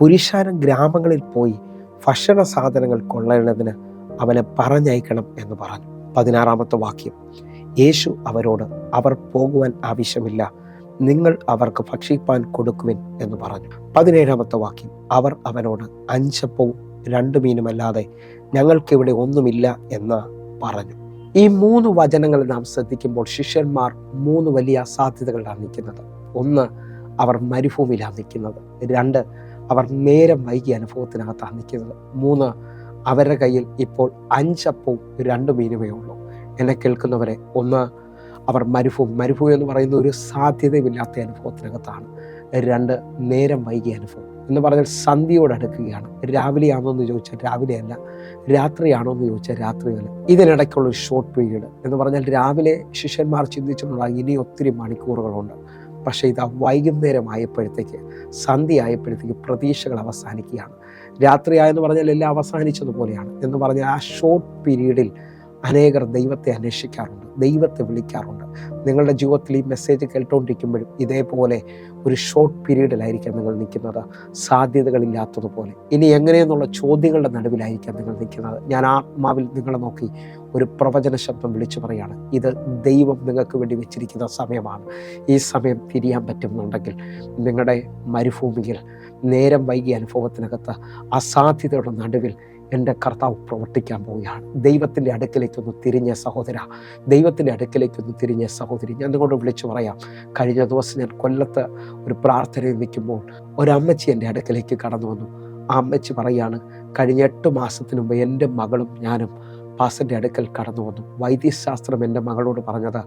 പുരുഷാരം ഗ്രാമങ്ങളിൽ പോയി ഭക്ഷണ സാധനങ്ങൾ കൊള്ളേണ്ടതിന് അവനെ പറഞ്ഞയക്കണം എന്ന് പറഞ്ഞു. 16-ാമത്തെ വാക്യം. യേശു അവരോട്, അവർ പോകുവാൻ ആവശ്യമില്ല, നിങ്ങൾ അവർക്ക് ഭക്ഷിപ്പാൻ കൊടുക്കുവിൻ എന്ന് പറഞ്ഞു. 17-ാമത്തെ വാക്യം. അവർ അവനോട്, 5 അപ്പവും 2 മീനുമല്ലാതെ ഞങ്ങൾക്കിവിടെ ഒന്നുമില്ല എന്ന് പറഞ്ഞു. ഈ 3 വചനങ്ങൾ നാം ശ്രദ്ധിക്കുമ്പോൾ ശിഷ്യന്മാർ 3 വലിയ അസാധ്യതകളാണ് നിൽക്കുന്നത്. 1, അവർ മരുഭൂമിയിലാണ് നിൽക്കുന്നത്. 2, അവർ നേരം വൈകിയ അനുഭവത്തിനകത്താണ് നിൽക്കുന്നത്. 3, അവരുടെ കയ്യിൽ ഇപ്പോൾ 5 അപ്പവും 2 മീനുമേ ഉള്ളൂ. എന്നെ കേൾക്കുന്നവരെ, 1, അവർ മരുഭൂമി എന്ന് പറയുന്ന ഒരു സാധ്യതയില്ലാത്ത അനുഭവത്തിനകത്താണ്. 2, നേരം വൈകിയ അനുഭവം എന്ന് പറഞ്ഞാൽ സന്ധ്യയോട് അടുക്കുകയാണ്. രാവിലെയാണോ എന്ന് ചോദിച്ചാൽ രാവിലെയല്ല, രാത്രിയാണോ എന്ന് ചോദിച്ചാൽ രാത്രിയല്ല. ഇതിനിടയ്ക്കുള്ള ഒരു ഷോർട്ട് പീരീഡ് എന്ന് പറഞ്ഞാൽ രാവിലെ ശിഷ്യന്മാർ ചിന്തിച്ചിട്ടുണ്ടാകും ഇനി ഒത്തിരി മണിക്കൂറുകളുണ്ട്. പക്ഷേ ഇതാ വൈകുന്നേരമായപ്പോഴത്തേക്ക്, സന്ധ്യ ആയപ്പോഴത്തേക്ക് പ്രതീക്ഷകൾ അവസാനിക്കുകയാണ്. രാത്രിയായെന്ന് പറഞ്ഞാൽ എല്ലാം അവസാനിച്ചതുപോലെയാണ്. എന്ന് പറഞ്ഞാൽ ആ ഷോർട്ട് പീരീഡിൽ അനേകർ ദൈവത്തെ അന്വേഷിക്കാറുണ്ട്, ദൈവത്തെ വിളിക്കാറുണ്ട്. നിങ്ങളുടെ ജീവിതത്തിൽ ഈ മെസ്സേജ് കേട്ടുകൊണ്ടിരിക്കുമ്പോഴും ഇതേപോലെ ഒരു ഷോർട്ട് പീരീഡിലായിരിക്കാം നിങ്ങൾ നിൽക്കുന്നത്, സാധ്യതകളില്ലാത്തതുപോലെ. ഇനി എങ്ങനെയെന്നുള്ള ചോദ്യങ്ങളുടെ നടുവിലായിരിക്കാം നിങ്ങൾ നിൽക്കുന്നത്. ഞാൻ ആത്മാവിൽ നിങ്ങളെ നോക്കി ഒരു പ്രവചന ശബ്ദം വിളിച്ചു പറയാണ്, ഇത് ദൈവം നിങ്ങൾക്ക് വേണ്ടി വെച്ചിരിക്കുന്ന സമയമാണ്. ഈ സമയം തിരിയാൻ പറ്റുന്നുണ്ടെങ്കിൽ നിങ്ങളുടെ മരുഭൂമിയിൽ നേരം വൈകിയ അനുഭവത്തിനകത്ത് അസാധ്യതയുടെ നടുവിൽ എൻ്റെ കർത്താവ് പ്രവർത്തിക്കാൻ പോവുകയാണ്. ദൈവത്തിൻ്റെ അടുക്കലേക്കൊന്ന് തിരിഞ്ഞ സഹോദര, ദൈവത്തിൻ്റെ അടുക്കലേക്കൊന്ന് തിരിഞ്ഞ സഹോദരി, ഞാൻ നിങ്ങളോട് വിളിച്ചു പറയാം. കഴിഞ്ഞ ദിവസം ഞാൻ കൊല്ലത്ത് ഒരു പ്രാർത്ഥനയിൽ നിൽക്കുമ്പോൾ ഒരമ്മച്ചി എൻ്റെ അടുക്കലേക്ക് കടന്നു വന്നു. ആ അമ്മച്ചി പറയാണ്, കഴിഞ്ഞ 8 മാസത്തിന് മുമ്പ് എൻ്റെ മകളും ഞാനും പാസ്റ്ററിൻ്റെ അടുക്കൽ കടന്നു വന്നു. വൈദ്യശാസ്ത്രം എൻ്റെ മകളോട് പറഞ്ഞത്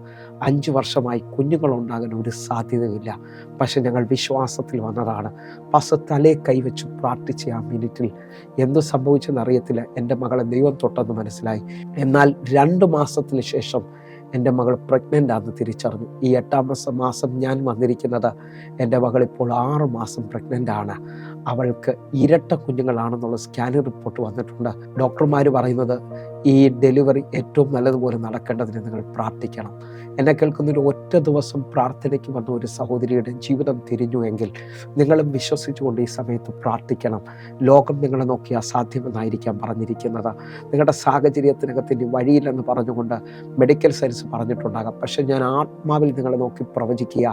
5 വർഷമായി കുഞ്ഞുങ്ങളുണ്ടാകാൻ ഒരു സാധ്യതയില്ല, പക്ഷെ ഞങ്ങൾ വിശ്വാസത്തിൽ വന്നതാണ്. പാസ്റ്റർ തലേ കൈവച്ചു പ്രാർത്ഥിച്ച ആ മിനിറ്റിൽ എന്തു സംഭവിച്ചെന്നറിയത്തില്ല, എൻ്റെ മകളെ ദൈവം തൊട്ടെന്ന് മനസ്സിലായി. എന്നാൽ 2 മാസത്തിന് ശേഷം എൻ്റെ മകൾ പ്രഗ്നൻ്റ് ആണെന്ന് തിരിച്ചറിഞ്ഞു. ഈ 8-ാം മാസം ഞാൻ വന്നിരിക്കുന്നത്, എൻ്റെ മകൾ ഇപ്പോൾ 6 മാസം പ്രഗ്നൻ്റ് ആണ്. അവൾക്ക് ഇരട്ട കുഞ്ഞുങ്ങളാണെന്നുള്ള സ്കാനിംഗ് റിപ്പോർട്ട് വന്നിട്ടുണ്ട്. ഡോക്ടർമാർ പറയുന്നത് ഈ ഡെലിവറി ഏറ്റവും നല്ലതുപോലെ നടക്കേണ്ടതിന് നിങ്ങൾ പ്രാർത്ഥിക്കണം. എന്നെ കേൾക്കുന്നൊരു ഒറ്റ ദിവസം പ്രാർത്ഥനയ്ക്ക് വന്ന ഒരു സഹോദരിയുടെ ജീവിതം തിരിഞ്ഞുവെങ്കിൽ നിങ്ങളും വിശ്വസിച്ചുകൊണ്ട് ഈ സമയത്ത് പ്രാർത്ഥിക്കണം. ലോകം നിങ്ങളെ നോക്കി അസാധ്യമെന്നായിരിക്കാം പറഞ്ഞിരിക്കുന്നത്. നിങ്ങളുടെ സാഹചര്യത്തിനകത്തിൻ്റെ വഴിയില്ലെന്ന് പറഞ്ഞുകൊണ്ട് മെഡിക്കൽ സയൻസ് പറഞ്ഞിട്ടുണ്ടാകാം. പക്ഷെ ഞാൻ ആത്മാവിൽ നിങ്ങളെ നോക്കി പ്രവചിക്കുക,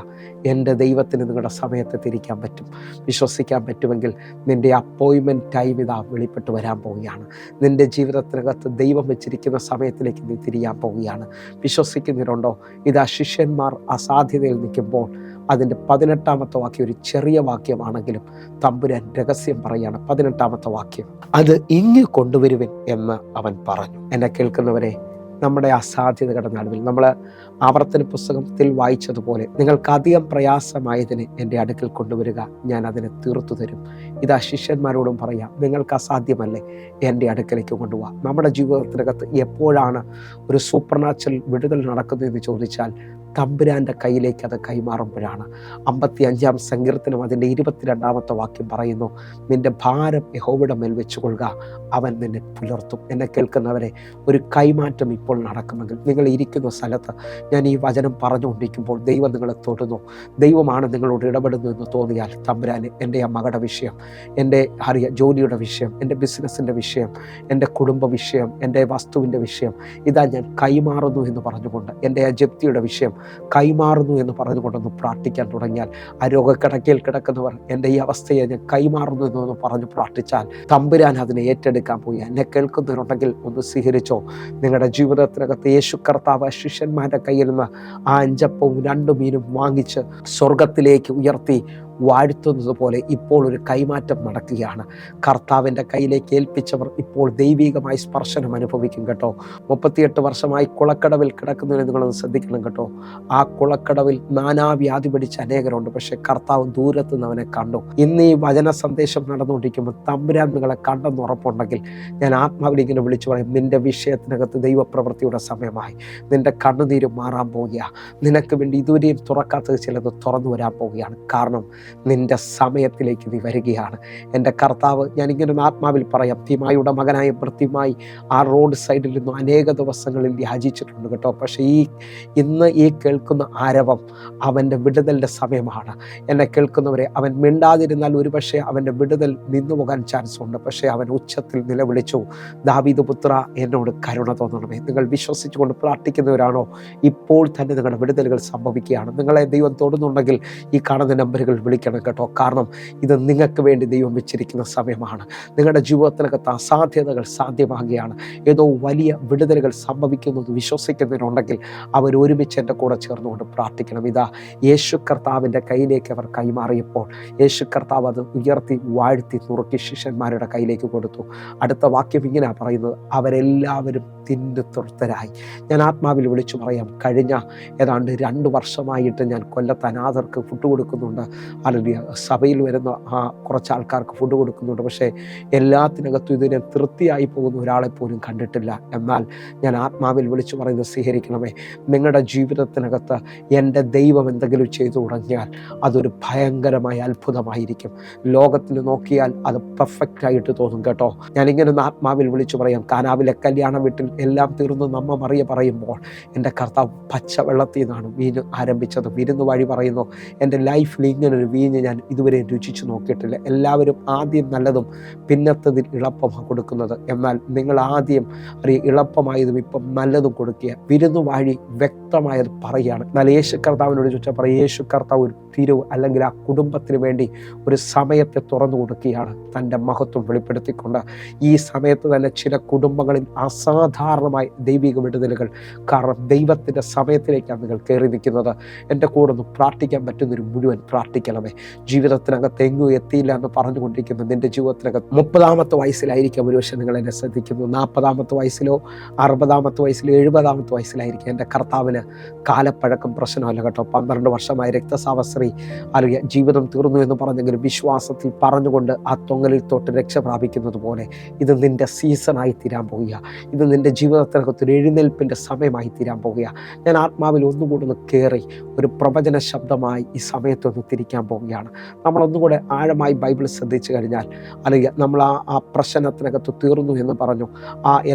എൻ്റെ ദൈവത്തിന് നിങ്ങളുടെ സമയത്ത് തിരിക്കാൻ പറ്റും. വിശ്വസിക്കാൻ പറ്റുമെങ്കിൽ നിൻ്റെ അപ്പോയിൻമെൻറ്റ് ടൈം ഇതാ വെളിപ്പെട്ട് വരാൻ പോവുകയാണ്. നിൻ്റെ ജീവിതത്തിനകത്ത് ദൈവം വെച്ചിരിക്കുന്ന സമയത്തിലേക്ക് നീ തിരിയാൻ പോവുകയാണ്. വിശ്വസിക്കുന്നിട്ടുണ്ടോ? ഇതാ ശിഷ്യന്മാർ അസാധ്യതയിൽ നിൽക്കുമ്പോൾ അതിൻ്റെ 18-ാമത്തെ വാക്യം ഒരു ചെറിയ വാക്യമാണെങ്കിലും തമ്പുരാൻ രഹസ്യം പറയാണ്. 18-ാമത്തെ വാക്യം, അത് ഇങ്ങ് കൊണ്ടുവരുവിൻ എന്ന് അവൻ പറഞ്ഞു. എന്നെ കേൾക്കുന്നവരെ, നമ്മുടെ അസാധ്യതകളുടെ നടുവിൽ നമ്മൾ ആവർത്തന പുസ്തകത്തിൽ വായിച്ചതുപോലെ നിങ്ങൾക്ക് അധികം പ്രയാസമായതിന് എൻ്റെ അടുക്കൽ കൊണ്ടുവരിക, ഞാൻ അതിനെ തീർത്തു തരും. ഇതാ ശിഷ്യന്മാരോടും പറയാം, നിങ്ങൾക്ക് അസാധ്യമല്ലേ, എൻ്റെ അടുക്കലേക്ക് കൊണ്ടുപോകാം. നമ്മുടെ ജീവിതത്തിനകത്ത് എപ്പോഴാണ് ഒരു സൂപ്പർ നാച്ചുറൽ വിടുതൽ നടക്കുന്നതെന്ന് ചോദിച്ചാൽ തമ്പുരാൻ്റെ കയ്യിലേക്ക് അത് കൈമാറുമ്പോഴാണ്. 55-ാം സങ്കീർത്തനം അതിൻ്റെ 22-ാമത്തെ വാക്യം പറയുന്നു, നിൻ്റെ ഭാരം യഹോവയുടെ മേൽ വെച്ചുകൊള്ളുക, അവൻ നിന്നെ പുലർത്തും. എന്നെ കേൾക്കുന്നവരെ, ഒരു കൈമാറ്റം ഇപ്പോൾ നടക്കുമെങ്കിൽ നിങ്ങൾ ഇരിക്കുന്ന സ്ഥലത്ത് ഞാൻ ഈ വചനം പറഞ്ഞുകൊണ്ടിരിക്കുമ്പോൾ ദൈവം നിങ്ങളെ തൊടുന്നു, ദൈവമാണ് നിങ്ങളോട് ഇടപെടുന്നു എന്ന് തോന്നിയാൽ, തമ്പുരാന് എൻ്റെ ആ മകളുടെ വിഷയം, എൻ്റെ ജോലിയുടെ വിഷയം, എൻ്റെ ബിസിനസ്സിൻ്റെ വിഷയം, എൻ്റെ കുടുംബ വിഷയം, എൻ്റെ വസ്തുവിൻ്റെ വിഷയം ഇതാ ഞാൻ കൈമാറുന്നു എന്ന് പറഞ്ഞുകൊണ്ട്, എൻ്റെ ആ ജപ്തിയുടെ വിഷയം കൈമാറുന്നു എന്ന് പറഞ്ഞുകൊണ്ടൊന്ന് പ്രാർത്ഥിക്കാൻ തുടങ്ങിയാൽ, ആ രോഗക്കിടക്കയിൽ കിടക്കുന്നവർ എൻ്റെ ഈ അവസ്ഥയെ ഞാൻ കൈമാറുന്നു എന്നൊന്ന് പറഞ്ഞു പ്രാർത്ഥിച്ചാൽ തമ്പുരാൻ അതിനെ ഏറ്റെടുക്കാൻ പോയി. എന്നെ കേൾക്കുന്നവരുണ്ടെങ്കിൽ ഒന്ന് സ്വീകരിച്ചോ. നിങ്ങളുടെ ജീവിതത്തിനകത്ത് യേശു കർത്താവ് ശിഷ്യന്മാരുടെ കയ്യിൽ നിന്ന് ആ 5 അപ്പവും 2 മീനും വാങ്ങിച്ച് സ്വർഗത്തിലേക്ക് ഉയർത്തി വാഴ്ത്തുന്നത് പോലെ ഇപ്പോൾ ഒരു കൈമാറ്റം നടക്കുകയാണ്. കർത്താവിൻ്റെ കയ്യിലേക്ക് ഏൽപ്പിച്ചവർ ഇപ്പോൾ ദൈവികമായി സ്പർശനം അനുഭവിക്കും കേട്ടോ. 38 വർഷമായി കുളക്കടവിൽ കിടക്കുന്നതിന് നിങ്ങളൊന്ന് ശ്രദ്ധിക്കണം കേട്ടോ. ആ കുളക്കടവിൽ നാനാവ്യാധി പിടിച്ച അനേകരുണ്ട്. പക്ഷെ കർത്താവ് ദൂരത്ത് നിന്ന് അവനെ കണ്ടു. ഇന്ന് ഈ വചന സന്ദേശം നടന്നുകൊണ്ടിരിക്കുമ്പോൾ തമ്പുരാൻ നിങ്ങളെ കണ്ടെന്ന് ഉറപ്പുണ്ടെങ്കിൽ ഞാൻ ആത്മാവിൽ ഇങ്ങനെ വിളിച്ചു പറയും, നിന്റെ വിഷയത്തിനകത്ത് ദൈവപ്രവൃത്തിയുടെ സമയമായി. നിന്റെ കണ്ണുനീര് മാറാൻ പോവുക. നിനക്ക് വേണ്ടി ഇതുവരെയും തുറക്കാത്തത് ചിലത് തുറന്നു വരാൻ പോവുകയാണ്. കാരണം നിന്റെ സമയത്തിലേക്ക് നീ വരികയാണ്. എൻ്റെ കർത്താവ്, ഞാനിങ്ങനെ ആത്മാവിൽ പറയാം, തിമായിയുടെ മകനായ ഭൃത്യമായി ആ റോഡ് സൈഡിൽ നിന്നും അനേക ദിവസങ്ങളിൽ യാചിച്ചിട്ടുണ്ട് കേട്ടോ. പക്ഷേ ഇന്ന് ഈ കേൾക്കുന്ന ആരവം അവൻ്റെ വിടുതലിൻ്റെ സമയമാണ്. എന്നെ കേൾക്കുന്നവരെ, അവൻ മിണ്ടാതിരുന്നാൽ ഒരുപക്ഷെ അവൻ്റെ വിടുതൽ നിന്നു പോകാൻ ചാൻസ് ഉണ്ട്. പക്ഷേ അവൻ ഉച്ചത്തിൽ നിലവിളിച്ചു, ദാവീദ് പുത്ര, എന്നോട് കരുണ തോന്നണമേ. നിങ്ങൾ വിശ്വസിച്ചുകൊണ്ട് പ്രാർത്ഥിക്കുന്നവരാണോ? ഇപ്പോൾ തന്നെ നിങ്ങളുടെ വിടുതലുകൾ സംഭവിക്കുകയാണ്. നിങ്ങളെ ദൈവം തൊടുന്നുണ്ടെങ്കിൽ ഈ കാണുന്ന നമ്പറുകൾ വിളിക്കണം കേട്ടോ. കാരണം ഇത് നിങ്ങൾക്ക് വേണ്ടി ദൈവം വെച്ചിരിക്കുന്ന സമയമാണ്. നിങ്ങളുടെ ജീവിതത്തിനകത്ത് അസാധ്യതകൾ സാധ്യമാകുകയാണ്. ഏതോ വലിയ വിടുതലുകൾ സംഭവിക്കുന്നത് വിശ്വസിക്കുന്നതിനുണ്ടെങ്കിൽ അവർ ഒരുമിച്ച് എൻ്റെ കൂടെ ചേർന്നുകൊണ്ട് പ്രാർത്ഥിക്കണം. ഇതാ യേശു കർത്താവിൻ്റെ കയ്യിലേക്ക് അവർ കൈമാറിയപ്പോൾ യേശു കർത്താവ് അത് ഉയർത്തി വാഴ്ത്തി നുറുക്കി ശിഷ്യന്മാരുടെ കയ്യിലേക്ക് കൊടുത്തു. അടുത്ത വാക്യം ഇങ്ങനെയാണ് പറയുന്നത്, അവരെല്ലാവരും തിന്നു തൃപ്തരായി. ഞാൻ ആത്മാവിൽ വിളിച്ചു പറയാം, കഴിഞ്ഞ ഏതാണ്ട് 2 വർഷമായിട്ട് ഞാൻ കൊല്ലത്ത് അനാഥർക്ക് ഫുഡ് കൊടുക്കുന്നുണ്ട്. അല്ലെങ്കിൽ സഭയിൽ വരുന്ന കുറച്ച് ആൾക്കാർക്ക് ഫുഡ് കൊടുക്കുന്നുണ്ട്. പക്ഷേ എല്ലാത്തിനകത്തും ഇതിനെ തൃപ്തിയായി പോകുന്ന ഒരാളെ പോലും കണ്ടിട്ടില്ല. എന്നാൽ ഞാൻ ആത്മാവിൽ വിളിച്ചു പറയുന്നത് സ്വീകരിക്കണമേ. നിങ്ങളുടെ ജീവിതത്തിനകത്ത് എൻ്റെ ദൈവം എന്തെങ്കിലും ചെയ്തു തുടങ്ങിയാൽ അതൊരു ഭയങ്കരമായ അത്ഭുതമായിരിക്കും. ലോകത്തിൽ നോക്കിയാൽ അത് പെർഫെക്റ്റായിട്ട് തോന്നും കേട്ടോ. ഞാനിങ്ങനെ ഒന്ന് ആത്മാവിൽ വിളിച്ചു പറയാം, കാനാവിലെ കല്യാണ വീട്ടിൽ എല്ലാം തീർന്നു നമ്മ മറിയ പറയുമ്പോൾ എൻ്റെ കർത്താവ് പച്ചവെള്ളത്തിൽ നിന്നാണ് വീഞ്ഞ് ആരംഭിച്ചത്. വിരുന്ന് വഴി പറയുന്നു, എൻ്റെ ലൈഫിൽ ഇങ്ങനൊരു വീഞ്ഞ് ഞാൻ ഇതുവരെ രുചിച്ച് നോക്കിയിട്ടില്ല. എല്ലാവരും ആദ്യം നല്ലതും പിന്നത്തതിൽ ഇളപ്പമാണ് കൊടുക്കുന്നത്. എന്നാൽ നിങ്ങൾ ആദ്യം ഇളപ്പമായതും ഇപ്പം നല്ലതും കൊടുക്കുക. വിരുന്ന് വഴി വ്യക്തമായത് പറയുകയാണ്. എന്നാൽ യേശു കർത്താവിനോട് ചോദിച്ചാൽ പറയും, യേശു കർത്താവ് ഒരു തിരുവ് അല്ലെങ്കിൽ ആ കുടുംബത്തിന് വേണ്ടി ഒരു സമയത്തെ തുറന്നു കൊടുക്കുകയാണ്, തൻ്റെ മഹത്വം വെളിപ്പെടുത്തിക്കൊണ്ട്. ഈ സമയത്ത് തന്നെ ചില കുടുംബങ്ങളിൽ അസാധാരണമായ ദൈവിക വിടുതലുകൾ. കാരണം ദൈവത്തിൻ്റെ സമയത്തിലേക്കാണ് നിങ്ങൾ കയറി നിൽക്കുന്നത്. എൻ്റെ കൂടെ ഒന്ന് പ്രാർത്ഥിക്കാൻ പറ്റുന്നൊരു മുഴുവൻ പ്രാർത്ഥിക്കണമേ. ജീവിതത്തിനകത്ത് എങ്ങും എത്തിയില്ല എന്ന് പറഞ്ഞുകൊണ്ടിരിക്കുന്നത് നിൻ്റെ ജീവിതത്തിനകത്ത് 30-ാമത്തെ വയസ്സിലായിരിക്കാം ഒരുപക്ഷെ നിങ്ങൾ എന്നെ ശ്രദ്ധിക്കുന്നു. 40-ാമത്തെ വയസ്സിലോ 60-ാമത്തെ വയസ്സിലോ 70-ാമത്തെ വയസ്സിലായിരിക്കും. എൻ്റെ കർത്താവിന് കാലപ്പഴക്കം പ്രശ്നമല്ല കേട്ടോ. 12 വർഷമായി രക്തസാവസ്ത്രീ അല്ലെങ്കിൽ ജീവിതം തീർന്നു എന്ന് പറഞ്ഞെങ്കിലും വിശ്വാസത്തിൽ പറഞ്ഞുകൊണ്ട് ആ തൊങ്ങലിൽ തൊട്ട് രക്ഷ പ്രാപിക്കുന്നത് പോലെ ഇത് നിൻ്റെ സീസണായി തീരാൻ പോവുക. ഇത് നിൻ്റെ ജീവിതത്തിനകത്ത് ഒരു എഴുന്നേൽപ്പിൻ്റെ സമയമായി തീരാൻ പോവുകയാണ്. ഞാൻ ആത്മാവിൽ ഒന്നുകൂടെ ഒന്ന് കയറി ഒരു പ്രവചന ശബ്ദമായി ഈ സമയത്തൊന്ന് തിരിക്കാൻ പോവുകയാണ്. നമ്മളൊന്നുകൂടെ ആഴമായി ബൈബിൾ ശ്രദ്ധിച്ചു കഴിഞ്ഞാൽ, അല്ലെങ്കിൽ നമ്മൾ ആ പ്രശ്നത്തിനകത്ത് തീർന്നു എന്ന് പറഞ്ഞു,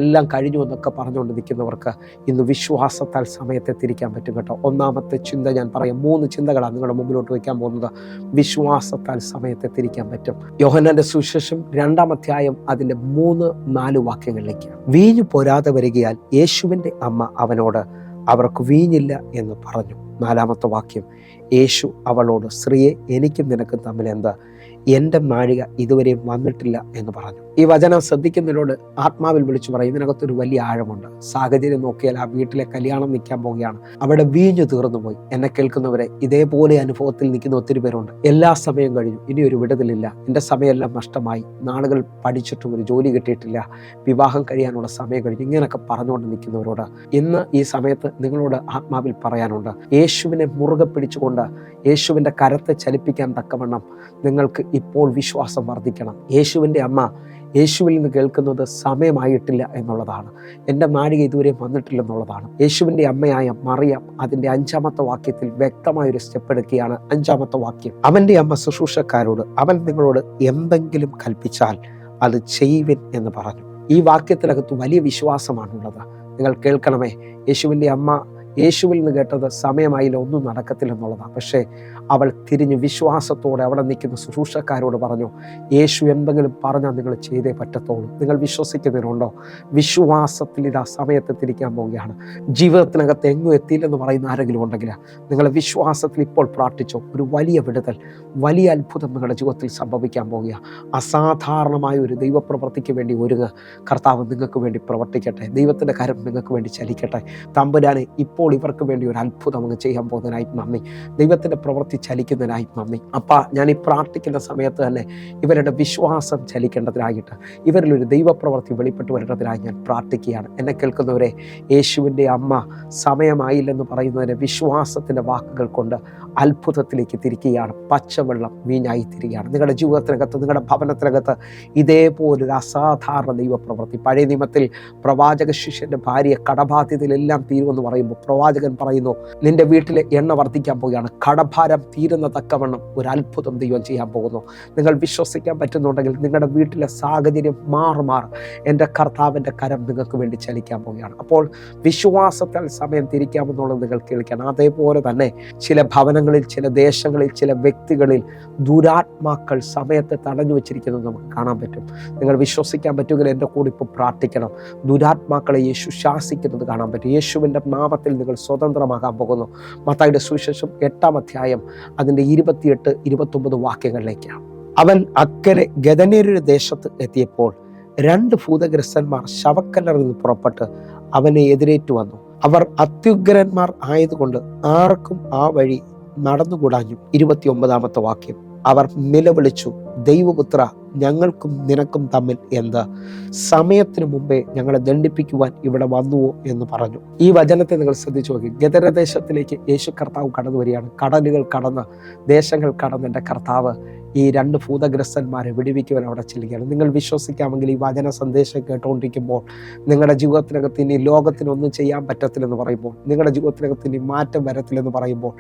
എല്ലാം കഴിഞ്ഞു എന്നൊക്കെ പറഞ്ഞുകൊണ്ട് നിൽക്കുന്നവർക്ക് ഇന്ന് വിശ്വാസത്താൽ സമയത്തെ തിരിക്കാൻ പറ്റും കേട്ടോ. ഒന്നാമത്തെ ചിന്ത ഞാൻ പറയാം, 3 ചിന്തകളാണ് നിങ്ങളുടെ മുമ്പിലോട്ട് വയ്ക്കാൻ പോകുന്നത്. വിശ്വാസത്താൽ സമയത്തെ തിരിക്കാൻ പറ്റും. യോഹന്നാന്റെ സുവിശേഷം 2-ാം അധ്യായം അതിൻ്റെ 3-4 വാക്യങ്ങളിലേക്ക്. വീഞ്ഞു പോരാതെ വരികയാൽ യേശുവിൻ്റെ അമ്മ അവനോട്, അവർക്ക് വീഞ്ഞില്ല എന്ന് പറഞ്ഞു. 4-ാമത്തെ വാക്യം, യേശു അവളോട്, സ്ത്രീയെ, എനിക്കും നിനക്കും തമ്മിൽ എന്ത്? എൻ്റെ നാഴിക ഇതുവരെയും വന്നിട്ടില്ല എന്ന് പറഞ്ഞു. ഈ വചനം ശ്രദ്ധിക്കുന്നതിനോട് ആത്മാവിൽ വിളിച്ചു പറയും, ഇതിനകത്തൊരു വലിയ ആഴമുണ്ട്. സാഹചര്യം നോക്കിയാൽ ആ വീട്ടിലെ കല്യാണം നിൽക്കാൻ പോവുകയാണ്, അവിടെ വീഞ്ഞു തീർന്നു പോയി. എന്നെ കേൾക്കുന്നവരെ, ഇതേപോലെ അനുഭവത്തിൽ നിൽക്കുന്ന ഒത്തിരി പേരുണ്ട്. എല്ലാ സമയം കഴിഞ്ഞു, ഇനി ഒരു വിടുതലില്ല, എൻ്റെ സമയമെല്ലാം നഷ്ടമായി, നാളുകൾ പഠിച്ചിട്ടും ഒരു ജോലി കിട്ടിയിട്ടില്ല, വിവാഹം കഴിയാനുള്ള സമയം കഴിഞ്ഞു, ഇങ്ങനെയൊക്കെ പറഞ്ഞുകൊണ്ട് നിൽക്കുന്നവരോട് ഇന്ന് ഈ സമയത്ത് നിങ്ങളോട് ആത്മാവിൽ പറയാനുണ്ട്, യേശുവിനെ മുറുകെ പിടിച്ചുകൊണ്ട് യേശുവിൻ്റെ കരത്തെ ചലിപ്പിക്കാൻ തക്കവണ്ണം നിങ്ങൾക്ക് ഇപ്പോൾ വിശ്വാസം വർദ്ധിക്കണം. യേശുവിൻ്റെ അമ്മ യേശുവിൽ നിന്ന് കേൾക്കുന്നത് സമയമായിട്ടില്ല എന്നുള്ളതാണ്, എൻ്റെ നാഴിക ഇതുവരെ വന്നിട്ടില്ലെന്നുള്ളതാണ്. യേശുവിൻ്റെ അമ്മയായ മറിയം അതിൻ്റെ 5-ാമത്തെ വാക്യത്തിൽ വ്യക്തമായൊരു സ്റ്റെപ്പ് എടുക്കുകയാണ്. 5-ാമത്തെ വാക്യം, അവൻ്റെ അമ്മ ശുശ്രൂഷക്കാരോട്, അവൻ നിങ്ങളോട് എന്തെങ്കിലും കൽപ്പിച്ചാൽ അത് ചെയ്യുവിൻ എന്ന് പറഞ്ഞു. ഈ വാക്യത്തിനകത്ത് വലിയ വിശ്വാസമാണുള്ളത്. നിങ്ങൾ കേൾക്കണമേ, യേശുവിൻ്റെ അമ്മ യേശുവിൽ നിന്ന് കേട്ടത് സമയമായില്ല, ഒന്നും നടക്കത്തില്ലെന്നുള്ളതാണ്. പക്ഷേ അവൾ തിരിഞ്ഞ് വിശ്വാസത്തോടെ അവിടെ നിൽക്കുന്ന ശുശ്രൂഷക്കാരോട് പറഞ്ഞു, യേശു എന്തെങ്കിലും പറഞ്ഞാൽ നിങ്ങൾ ചെയ്തേ പറ്റത്തുള്ളൂ. നിങ്ങൾ വിശ്വസിക്കുന്നതിനുണ്ടോ? വിശ്വാസത്തിൽ ഇതാ സമയത്ത് തിരിക്കാൻ പോവുകയാണ്. ജീവിതത്തിനകത്ത് എങ്ങും എത്തിയില്ലെന്ന് പറയുന്ന ആരെങ്കിലും ഉണ്ടെങ്കിൽ നിങ്ങൾ വിശ്വാസത്തിൽ ഇപ്പോൾ പ്രാർത്ഥിച്ചോ. ഒരു വലിയ വിടുതൽ, വലിയ അത്ഭുതം നിങ്ങളുടെ ജീവിതത്തിൽ സംഭവിക്കാൻ പോവുക. അസാധാരണമായ ഒരു ദൈവപ്രവൃത്തിക്ക് വേണ്ടി ഒരുങ്ങ്. കർത്താവ് നിങ്ങൾക്ക് വേണ്ടി പ്രവർത്തിക്കട്ടെ. ദൈവത്തിൻ്റെ കരം നിങ്ങൾക്ക് വേണ്ടി ചലിക്കട്ടെ. തമ്പുരാനെ, ഇപ്പോൾ ഇവർക്ക് വേണ്ടി ഒരു അത്ഭുതം അങ്ങ് ചെയ്യാൻ പോകുന്നതിനായി നന്ദി. ദൈവത്തിൻ്റെ പ്രവൃത്തി ചലിക്കുന്നതിനായി നന്ദി. അപ്പാ, ഞാൻ ഈ പ്രാർത്ഥിക്കുന്ന സമയത്ത് തന്നെ ഇവരുടെ വിശ്വാസം ചലിക്കേണ്ടതിനായിട്ട്, ഇവരിലൊരു ദൈവപ്രവൃത്തി വെളിപ്പെട്ട് വരേണ്ടതിനായി ഞാൻ പ്രാർത്ഥിക്കുകയാണ്. എന്നെ കേൾക്കുന്നവരെ, യേശുവിൻ്റെ അമ്മ സമയമായില്ലെന്ന് പറയുന്നതിന് വിശ്വാസത്തിൻ്റെ വാക്കുകൾ കൊണ്ട് അത്ഭുതത്തിലേക്ക് തിരിക്കുകയാണ്. പച്ചവെള്ളം വീഞ്ഞായി തിരികെയാണ്. നിങ്ങളുടെ ജീവിതത്തിനകത്ത്, നിങ്ങളുടെ ഭവനത്തിനകത്ത് ഇതേപോലൊരു അസാധാരണ ദൈവപ്രവൃത്തി. പഴയ നിയമത്തിൽ പ്രവാചക ശിഷ്യൻ്റെ ഭാര്യയെ കടബാധ്യതയിലെല്ലാം തീരുമെന്ന് പറയുമ്പോൾ പ്രവാചകൻ പറയുന്നു, നിന്റെ വീട്ടിലെ എണ്ണ വർദ്ധിക്കാൻ പോവുകയാണ്, കടഭാരം തീരുന്ന തക്കവണ്ണം ഒരു അത്ഭുതം ദൈവം ചെയ്യാൻ പോകുന്നു. നിങ്ങൾ വിശ്വസിക്കാൻ പറ്റുന്നുണ്ടെങ്കിൽ നിങ്ങളുടെ വീട്ടിലെ സാഹചര്യം മാറുമാറും എൻ്റെ കർത്താവിൻ്റെ കരം നിങ്ങൾക്ക് വേണ്ടി ചലിക്കാൻ പോവുകയാണ്. അപ്പോൾ വിശ്വാസത്താൽ സമയം തിരിക്കാമെന്നുള്ളത് നിങ്ങൾ കേൾക്കണം. അതേപോലെ തന്നെ ചില ഭവനങ്ങളിൽ, ചില ദേശങ്ങളിൽ, ചില വ്യക്തികളിൽ ദുരാത്മാക്കൾ സമയത്തെ തടഞ്ഞു വെച്ചിരിക്കുന്നത് നമുക്ക് കാണാൻ പറ്റും. നിങ്ങൾ വിശ്വസിക്കാൻ പറ്റുമെങ്കിൽ എൻ്റെ കൂടെ ഇപ്പോൾ പ്രാർത്ഥിക്കണം. ദുരാത്മാക്കളെ യേശു ശാസിക്കുന്നത് കാണാൻ പറ്റും. യേശുവിൻ്റെ നാമത്തിൽ നിങ്ങൾ സ്വതന്ത്രമാകാൻ പോകുന്നു. മത്തായിയുടെ സുവിശേഷം 8-ാം അധ്യായം അതിൻ്റെ 28-29 വാക്യങ്ങളിലേക്കാണ്. അവൻ അക്കരെ ഗദനേരുടെ ദേശത്ത് എത്തിയപ്പോൾ 2 ഭൂതഗ്രസ്തന്മാർ ശവക്കല്ലറിൽ നിന്ന് പുറപ്പെട്ട് അവനെ എതിരേറ്റു വന്നു. അവർ അത്യുഗ്രന്മാർ ആയതുകൊണ്ട് ആർക്കും ആ വഴി നടന്നുകൂടാഞ്ഞു. 29-ാമത്തെ വാക്യം, അവർ നിലവിളിച്ചു, ദൈവപുത്ര, ഞങ്ങൾക്കും നിനക്കും തമ്മിൽ എന്ത്? സമയത്തിന് മുമ്പേ ഞങ്ങളെ ദണ്ഡിപ്പിക്കുവാൻ ഇവിടെ വന്നുവോ എന്ന് പറഞ്ഞു. ഈ വചനത്തെ നിങ്ങൾ ശ്രദ്ധിച്ചു നോക്കി. ഗദരദേശത്തിലേക്ക് യേശു കർത്താവ് കടന്നു വരികയാണ്. കടലുകൾ കടന്ന്, ദേശങ്ങൾ കടന്ന് എൻ്റെ കർത്താവ് ഈ 2 ഭൂതഗ്രസ്തന്മാരെ വിടുവിക്കുവാൻ അവിടെ ചെല്ലുകയാണ്. നിങ്ങൾ വിശ്വസിക്കാമെങ്കിൽ ഈ വചന സന്ദേശം കേട്ടുകൊണ്ടിരിക്കുമ്പോൾ നിങ്ങളുടെ ജീവിതത്തിനകത്ത് ഇനി ലോകത്തിനൊന്നും ചെയ്യാൻ പറ്റത്തില്ലെന്ന് പറയുമ്പോൾ, നിങ്ങളുടെ ജീവിതത്തിനകത്ത് ഇനി മാറ്റം വരത്തില്ലെന്ന് പറയുമ്പോൾ,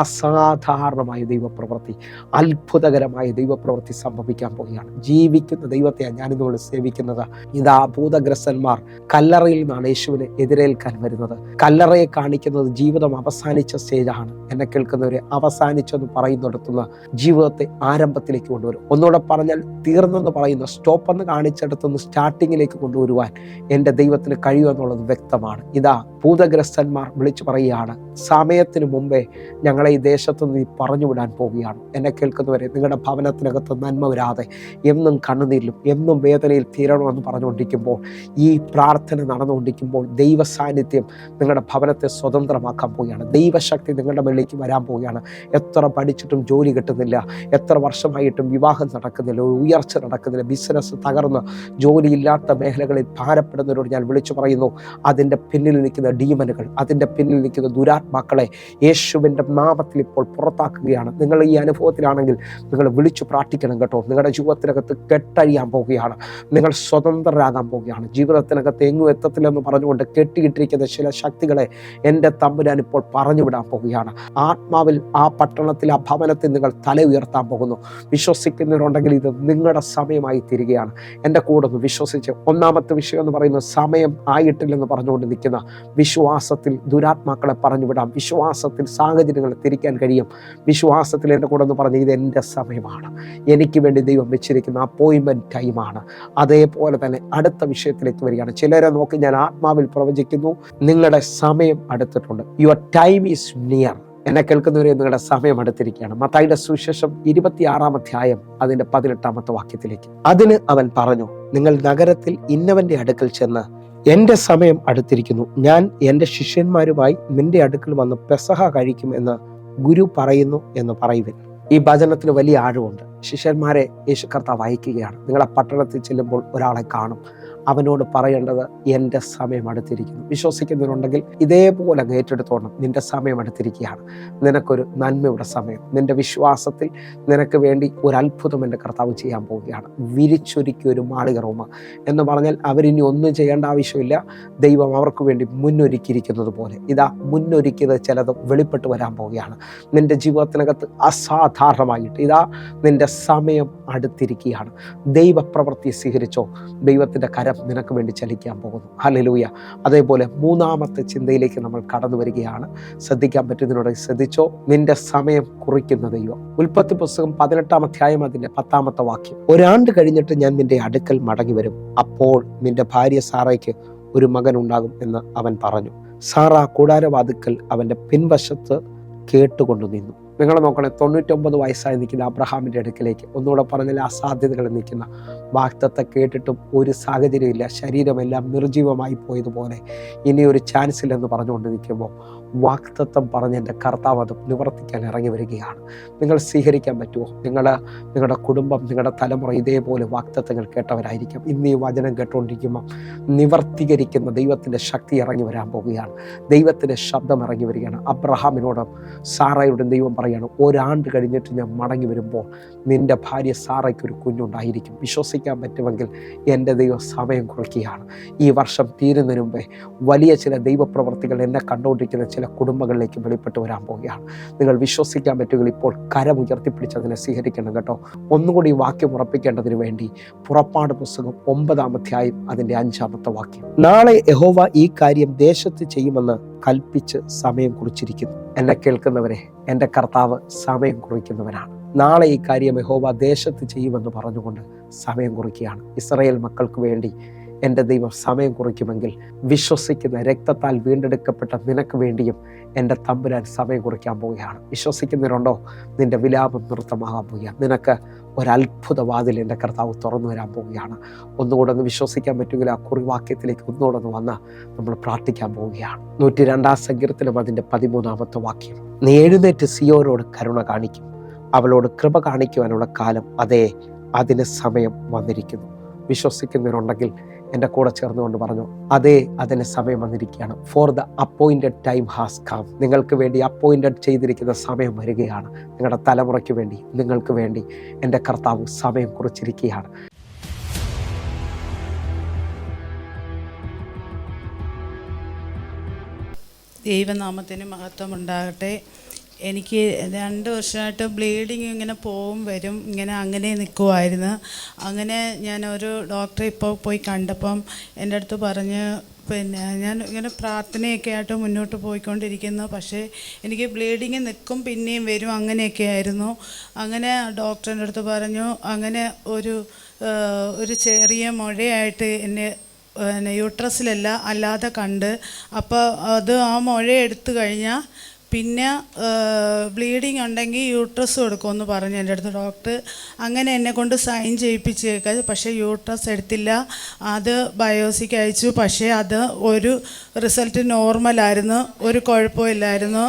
അസാധാരണമായ ദൈവപ്രവൃത്തി, അത്ഭുതകരമായ ദൈവപ്രവൃത്തി സംഭവിക്കാൻ പോവുകയാണ്. ജീവിക്കുന്ന ദൈവത്തെയാണ് ഞാനിതുകൊണ്ട് സേവിക്കുന്നത്. ഇതാ ഭൂതഗ്രസ്തന്മാർ കല്ലറയിൽ നിന്നാണ് യേശുവിനെ എതിരേൽക്കാൻ വരുന്നത്. കല്ലറയെ കാണിക്കുന്നത് ജീവിതം അവസാനിച്ച സ്റ്റേജാണ്. എന്നെ കേൾക്കുന്നവരെ, അവസാനിച്ചെന്ന് പറയുന്നിടത്തുനിന്ന് ജീവിതത്തെ ആരംഭത്തിലേക്ക് കൊണ്ടുവരും. ഒന്നുകൂടെ പറഞ്ഞാൽ, തീർന്നെന്ന് പറയുന്ന സ്റ്റോപ്പെന്ന് കാണിച്ചിടത്തുനിന്ന് സ്റ്റാർട്ടിങ്ങിലേക്ക് കൊണ്ടുവരുവാൻ എൻ്റെ ദൈവത്തിന് കഴിയുമെന്നുള്ളത് വ്യക്തമാണ്. ഇതാ ഭൂതഗ്രസ്തന്മാർ വിളിച്ചു പറയുകയാണ്, സമയത്തിന് മുമ്പേ ഞങ്ങളെ ഈ ദേശത്തു നിന്ന് പറഞ്ഞുവിടാൻ പോവുകയാണ്. എന്നെ കേൾക്കുന്നവരെ, നിങ്ങളുടെ ഭവനത്തിനകത്ത് നന്മ വരാതെ എന്നും കണ്ണുനീരിലും എന്നും വേദനയിൽ തീരണമെന്ന് പറഞ്ഞുകൊണ്ടിരിക്കുമ്പോൾ, ഈ പ്രാർത്ഥന നടന്നുകൊണ്ടിരിക്കുമ്പോൾ ദൈവ സാന്നിധ്യം നിങ്ങളുടെ ഭവനത്തെ സ്വതന്ത്രമാക്കാൻ പോവുകയാണ്. ദൈവശക്തി നിങ്ങളുടെ മുകളിലേക്ക് വരാൻ പോവുകയാണ്. എത്ര പഠിച്ചിട്ടും ജോലി കിട്ടുന്നില്ല, എത്ര വർഷമായിട്ടും വിവാഹം നടക്കുന്നില്ല, ഒരു ഉയർച്ച നടക്കുന്നില്ല, ബിസിനസ് തകർന്ന് ജോലിയില്ലാത്ത മേഖലകളിൽ ഭാരപ്പെടുന്നവരോട് ഞാൻ വിളിച്ചു പറയുന്നു, അതിൻ്റെ പിന്നിൽ നിൽക്കുന്ന ഡീമനുകൾ, അതിൻ്റെ പിന്നിൽ നിൽക്കുന്ന ദുരാത്മാക്കൾ ദുരാത്മാക്കളെ യേശുവിൻ്റെ നാമത്തിൽ ഇപ്പോൾ പുറത്താക്കുകയാണ്. നിങ്ങൾ ഈ അനുഭവത്തിലാണെങ്കിൽ നിങ്ങൾ വിളിച്ചു പ്രാർത്ഥിക്കണം കേട്ടോ. നിങ്ങളുടെ ജീവിതത്തിനകത്ത് കെട്ടഴിയാൻ പോവുകയാണ്. നിങ്ങൾ സ്വതന്ത്രരാകാൻ പോവുകയാണ്. ജീവിതത്തിനകത്ത് എങ്ങും എത്തത്തില്ലെന്ന് പറഞ്ഞുകൊണ്ട് കെട്ടിയിട്ടിരിക്കുന്ന ചില ശക്തികളെ എൻ്റെ തമ്പുരാൻ ഇപ്പോൾ പറഞ്ഞു വിടാൻ പോവുകയാണ്. ആത്മാവിൽ ആ പട്ടണത്തിൽ, ആ ഭവനത്തിൽ നിങ്ങൾ തല ഉയർത്താൻ പോകുന്നു. വിശ്വസിക്കുന്നവരുണ്ടെങ്കിൽ ഇത് നിങ്ങളുടെ സമയമായി തീരുകയാണ്. എൻ്റെ കൂടെ ഒന്ന് വിശ്വസിച്ച്, ഒന്നാമത്തെ വിഷയം എന്ന് പറയുന്നത് സമയം ആയിട്ടില്ലെന്ന് പറഞ്ഞുകൊണ്ട് നിൽക്കുന്ന വിശ്വാസത്തിൽ ദുരാത്മാക്കളെ പറഞ്ഞു വിടാം. വിശ്വാസത്തിൽ സാഹചര്യങ്ങളെ തിരിക്കാൻ കഴിയും. വിശ്വാസത്തിൽ എൻ്റെ കൂടെ ഒന്ന് പറഞ്ഞ്, ഇത് എൻ്റെ സമയമാണ്, എനിക്ക് വേണ്ടി ദൈവം വെച്ചിരിക്കുന്ന അപ്പോയിൻമെൻറ്റ് ടൈമാണ്. അതേപോലെ തന്നെ അടുത്ത വിഷയത്തിലേക്ക് വരികയാണ്. ചിലരെ നോക്കി ഞാൻ ആത്മാവിൽ പ്രവചിക്കുന്നു, നിങ്ങളുടെ സമയം അടുത്തിട്ടുണ്ട്. Your time is near. എന്നെ കേൾക്കുന്നവരെ, നിങ്ങളുടെ സമയം അടുത്തിരിക്കുകയാണ്. മത്തായിയുടെ സുവിശേഷം 26-ാം അധ്യായം അതിൻ്റെ 18-ാമത്തെ വാക്യത്തിലേക്ക്. അതിന് അവൻ പറഞ്ഞു, നിങ്ങൾ നഗരത്തിൽ ഇന്നവൻ്റെ അടുക്കൽ ചെന്ന്, എൻ്റെ സമയം അടുത്തിരിക്കുന്നു, ഞാൻ എൻ്റെ ശിഷ്യന്മാരുമായി നിന്റെ അടുക്കൽ വന്ന് പെസഹ കഴിക്കും എന്ന് ഗുരു പറയുന്നു എന്ന് പറയുവിൻ. ഈ വചനത്തിന് വലിയ ആഴമുണ്ട്. ശിഷ്യന്മാരെ യേശു കർത്താവ് അയക്കുകയാണ്. നിങ്ങൾ ആ പട്ടണത്തിൽ ചെല്ലുമ്പോൾ ഒരാളെ കാണും, അവനോട് പറയേണ്ടത് എൻ്റെ സമയം അടുത്തിരിക്കുന്നു. വിശ്വസിക്കുന്നവരുണ്ടെങ്കിൽ ഇതേപോലെ ഏറ്റെടുത്തോണം. നിൻ്റെ സമയം അടുത്തിരിക്കുകയാണ്. നിനക്കൊരു നന്മയുടെ സമയം. നിൻ്റെ വിശ്വാസത്തിൽ നിനക്ക് വേണ്ടി ഒരു അത്ഭുതം എൻ്റെ കർത്താവ് ചെയ്യാൻ പോവുകയാണ്. വിരിച്ചൊരുക്കിയ ഒരു മാളിക റൂമ് എന്ന് പറഞ്ഞാൽ അവരിനി ഒന്നും ചെയ്യേണ്ട ആവശ്യമില്ല. ദൈവം അവർക്ക് വേണ്ടി മുന്നൊരുക്കിയിരിക്കുന്നത് പോലെ ഇതാ മുന്നൊരുക്കിയത് ചിലത് വെളിപ്പെട്ട് വരാൻ പോവുകയാണ്. നിൻ്റെ ജീവിതത്തിനകത്ത് അസാധാരണമായിട്ട് ഇതാ നിൻ്റെ സമയം അടുത്തിരിക്കുകയാണ്. ദൈവപ്രവൃത്തി സ്വീകരിച്ചോ. ദൈവത്തിൻ്റെ കരം നിനക്ക് വേണ്ടി ചലിക്കാൻ പോകുന്നു. ഹല്ലേലൂയ. അതേപോലെ മൂന്നാമത്തെ ചിന്തയിലേക്ക് നമ്മൾ കടന്നു വരികയാണ്. ശ്രദ്ധിക്കാൻ പറ്റുന്നതിനോട് ശ്രദ്ധിച്ചോ. നിന്റെ സമയം കുറിക്കുന്ന ദൈവം. ഉൽപ്പത്തി പുസ്തകം 18-ാം അധ്യായം അതിൻ്റെ 10-ാമത്തെ വാക്യം. ഒരാണ്ട് കഴിഞ്ഞിട്ട് ഞാൻ നിന്റെ അടുക്കൽ മടങ്ങി വരും, അപ്പോൾ നിന്റെ ഭാര്യ സാറയ്ക്ക് ഒരു മകൻ ഉണ്ടാകും എന്ന് അവൻ പറഞ്ഞു. സാറ കൂടാരവാതിക്കൽ അവൻ്റെ പിൻവശത്ത് കേട്ടുകൊണ്ടു നിന്നു. നിങ്ങൾ നോക്കണേ, 99 വയസ്സായി നിൽക്കുന്ന അബ്രഹാമിൻ്റെ അടുക്കിലേക്ക്, ഒന്നുകൂടെ പറഞ്ഞാൽ അസാധ്യതകളിൽ നിൽക്കുന്ന, വാഗ്ദത്തം കേട്ടിട്ടും ഒരു സാഹചര്യമില്ല, ശരീരമെല്ലാം നിർജീവമായി പോയതുപോലെ ഇനി ഒരു ചാൻസ് ഇല്ലെന്ന് പറഞ്ഞുകൊണ്ട് നിൽക്കുമ്പോൾ വാഗ്ദത്തം പറഞ്ഞ് എൻ്റെ കർത്താവ് അത് നിവർത്തിക്കാൻ ഇറങ്ങി വരികയാണ്. നിങ്ങൾ സ്വീകരിക്കാൻ പറ്റുമോ? നിങ്ങളുടെ കുടുംബം, നിങ്ങളുടെ തലമുറ ഇതേപോലെ വാഗ്ദത്തങ്ങൾ കേട്ടവരായിരിക്കും. ഇന്ന് ഈ വചനം കേട്ടുകൊണ്ടിരിക്കുമ്പോൾ നിവർത്തീകരിക്കുന്ന ദൈവത്തിൻ്റെ ശക്തി ഇറങ്ങി വരാൻ പോവുകയാണ്. ദൈവത്തിൻ്റെ ശബ്ദം ഇറങ്ങി വരികയാണ്. അബ്രഹാമിനോടും സാറയോടും ദൈവം പറയാണ്, ഒരാണ്ട് കഴിഞ്ഞിട്ട് ഞാൻ മടങ്ങി വരുമ്പോൾ നിൻ്റെ ഭാര്യ സാറയ്ക്ക് ഒരു കുഞ്ഞുണ്ടായിരിക്കും. വിശ്വസിക്കാൻ പറ്റുമെങ്കിൽ എൻ്റെ ദൈവം സമയം കുറിക്കുകയാണ്. ഈ വർഷം തീരുന്നതിന് മുമ്പേ വലിയ ചില ദൈവപ്രവർത്തികൾ എന്നെ കണ്ടുകൊണ്ടിരിക്കുന്ന ചില കുടുംബങ്ങളിലേക്ക് വെളിപ്പെട്ട് വരാൻ പോവുകയാണ്. നിങ്ങൾ വിശ്വസിക്കാൻ പറ്റുമെങ്കിൽ ഇപ്പോൾ കരമുയർത്തിപ്പിടിച്ച് അതിനെ സ്വീകരിക്കണം കേട്ടോ. ഒന്നുകൂടി ഈ വാക്യം ഉറപ്പിക്കേണ്ടതിന് വേണ്ടി പുറപ്പാട് പുസ്തകം 9-ാം അധ്യായം അതിൻ്റെ 5-ാമത്തെ വാക്യം. നാളെ യഹോവ ഈ കാര്യം ദേശത്ത് ചെയ്യുമെന്ന് കൽപ്പിച്ച് സമയം കുറിച്ചിരിക്കുന്നു. എന്നെ കേൾക്കുന്നവരെ, എൻ്റെ കർത്താവ് സമയം കുറിക്കുന്നവനാണ്. നാളെ ഈ കാര്യം യഹോവ ദേശത്ത് ചെയ്യുമെന്ന് പറഞ്ഞുകൊണ്ട് സമയം കുറിക്കുകയാണ്. ഇസ്രായേൽ മക്കൾക്ക് വേണ്ടി എൻ്റെ ദൈവം സമയം കുറിക്കുമെങ്കിൽ വിശ്വസിക്കുന്ന, രക്തത്താൽ വീണ്ടെടുക്കപ്പെട്ട നിനക്ക് വേണ്ടിയും എൻ്റെ തമ്പുരാൻ സമയം കുറിക്കാൻ പോവുകയാണ്. വിശ്വസിക്കുന്നവരുണ്ടോ? നിൻ്റെ വിലാപം നൃത്തമാകാൻ പോവുകയാണ്. നിനക്ക് ഒരത്ഭുത വാതിൽ എൻ്റെ കർത്താവ് തുറന്നു വരാൻ പോവുകയാണ്. ഒന്നുകൂടെ ഒന്ന് വിശ്വസിക്കാൻ പറ്റുമെങ്കിൽ ആ കുറിവാക്യത്തിലേക്ക് ഒന്നുകൂടെ ഒന്ന് വന്ന് നമ്മൾ പ്രാർത്ഥിക്കാൻ പോവുകയാണ്. 102-ാം സങ്കീർത്തനം അതിൻ്റെ 13-ാമത്തെ വാക്യം. നീ എഴുന്നേറ്റ് സിയോനോട് കരുണ കാണിക്കും, അവളോട് കൃപ കാണിക്കുവാനുള്ള കാലം, അതേ അതിന് സമയം വന്നിരിക്കുന്നു. വിശ്വസിക്കുന്നവരുണ്ടെങ്കിൽ എൻ്റെ കൂടെ ചേർന്നുകൊണ്ട് പറഞ്ഞു, അതേ അതിന് സമയം വന്നിരിക്കുകയാണ്. For the appointed time has come. നിങ്ങൾക്ക് വേണ്ടി അപ്പോയിൻറ്റഡ് ചെയ്തിരിക്കുന്ന സമയം വരികയാണ്. നിങ്ങളുടെ തലമുറയ്ക്ക് വേണ്ടി, നിങ്ങൾക്ക് വേണ്ടി എൻ്റെ കർത്താവ് സമയം കുറിച്ചിരിക്കുകയാണ്. ദൈവനാമത്തിന് മഹത്വം ഉണ്ടാകട്ടെ. എനിക്ക് 2 വർഷമായിട്ട് ബ്ലീഡിങ് ഇങ്ങനെ പോവും വരും, അങ്ങനെ നിൽക്കുമായിരുന്നു. അങ്ങനെ ഞാനൊരു ഡോക്ടറെ ഇപ്പോൾ പോയി കണ്ടപ്പം എൻ്റെ അടുത്ത് പറഞ്ഞ്, ഞാൻ ഇങ്ങനെ പ്രാർത്ഥനയൊക്കെ ആയിട്ട് മുന്നോട്ട് പോയിക്കൊണ്ടിരിക്കുന്നു, പക്ഷേ എനിക്ക് ബ്ലീഡിങ് നിൽക്കും പിന്നെയും വരും, അങ്ങനെയൊക്കെ ആയിരുന്നു. അങ്ങനെ ഡോക്ടറിൻ്റെ അടുത്ത് പറഞ്ഞു, അങ്ങനെ ഒരു ചെറിയ മുഴയായിട്ട് എന്നെ യൂട്രസിലല്ല അല്ലാതെ കണ്ട്, അപ്പോൾ അത് ആ മുഴ എടുത്തു കഴിഞ്ഞാൽ പിന്നെ ബ്ലീഡിങ് ഉണ്ടെങ്കിൽ യൂട്രസ് കൊടുക്കുമെന്ന് പറഞ്ഞു എൻ്റെ അടുത്ത് ഡോക്ടർ. അങ്ങനെ എന്നെ കൊണ്ട് സൈൻ ചെയ്യിപ്പിച്ചേക്ക, പക്ഷേ യൂട്രസ് എടുത്തില്ല. അത് ബയോപ്സിക്ക് അയച്ചു, പക്ഷേ അത് ഒരു റിസൾട്ട് നോർമലായിരുന്നു, ഒരു കുഴപ്പമില്ലായിരുന്നു.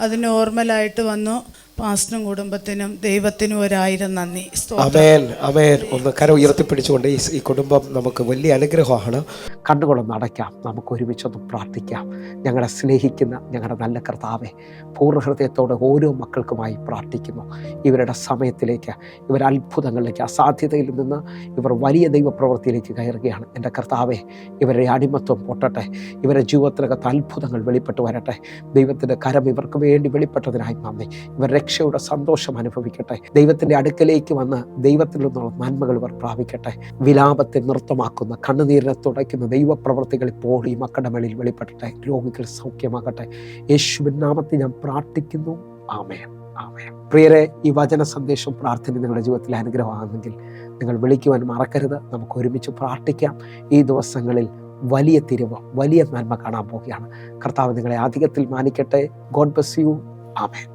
അത് നോർമലായിട്ട് വന്നു. പാസ്റ്ററും കുടുംബത്തിനും ദൈവത്തിനും 1000 നന്ദി. അമേൻ, അമേൻ. ഒന്ന് കരം ഉയർത്തിപ്പിടിച്ചുകൊണ്ട് ഈ കുടുംബം നമുക്ക് വലിയ അനുഗ്രഹമാണ്. കണ്ണുകളൊന്ന് അടയ്ക്കാം, നമുക്ക് ഒരുമിച്ചൊന്ന് പ്രാർത്ഥിക്കാം. ഞങ്ങളെ സ്നേഹിക്കുന്ന ഞങ്ങളുടെ നല്ല കർത്താവെ, പൂർണ്ണ ഹൃദയത്തോടെ ഓരോ മക്കൾക്കുമായി പ്രാർത്ഥിക്കുന്നു. ഇവരുടെ സമയത്തിലേക്ക്, ഇവർ അത്ഭുതങ്ങളിലേക്ക്, അസാധ്യതയിൽ നിന്ന് ഇവർ വലിയ ദൈവപ്രവൃത്തിയിലേക്ക് കയറുകയാണ്. എൻ്റെ കർത്താവെ, ഇവരുടെ അടിമത്വം പൊട്ടട്ടെ, ഇവരുടെ ജീവിതത്തിനകത്ത് അത്ഭുതങ്ങൾ വെളിപ്പെട്ട് വരട്ടെ. ദൈവത്തിൻ്റെ കരം ഇവർക്ക് വേണ്ടി വെളിപ്പെട്ടതിനായി നന്ദി. ഇവർ രക്ഷയുടെ സന്തോഷം അനുഭവിക്കട്ടെ. ദൈവത്തിൻ്റെ അടുക്കലേക്ക് വന്ന് ദൈവത്തിൽ നിന്നുള്ള നന്മകൾ ഇവർ പ്രാപിക്കട്ടെ. വിലാപത്തെ നൃത്തമാക്കുന്ന, കണ്ണുനീരിനെ തുടയ്ക്കുന്ന ദൈവപ്രവൃത്തികൾ ഇപ്പോൾ ഈ മക്കളുടെ മേളിൽ വെളിപ്പെടട്ടെ. രോഗികൾ സൗഖ്യമാകട്ടെ. യേശുവിൻ നാമത്തിൽ ഞാൻ പ്രാർത്ഥിക്കുന്നു. ആമേൻ, ആമേൻ. പ്രിയരെ, ഈ വചന സന്ദേശം പ്രാർത്ഥന നിങ്ങളുടെ ജീവിതത്തിൽ അനുഗ്രഹമാകുന്നെങ്കിൽ നിങ്ങൾ വിളിക്കുവാൻ മറക്കരുത്. നമുക്ക് ഒരുമിച്ച് പ്രാർത്ഥിക്കാം. ഈ ദിവസങ്ങളിൽ വലിയ തിരിവ്, വലിയ നന്മ കാണാൻ പോവുകയാണ്. കർത്താവ് നിങ്ങളെ അധികത്തിൽ മാനിക്കട്ടെ. God bless you. ആമേൻ.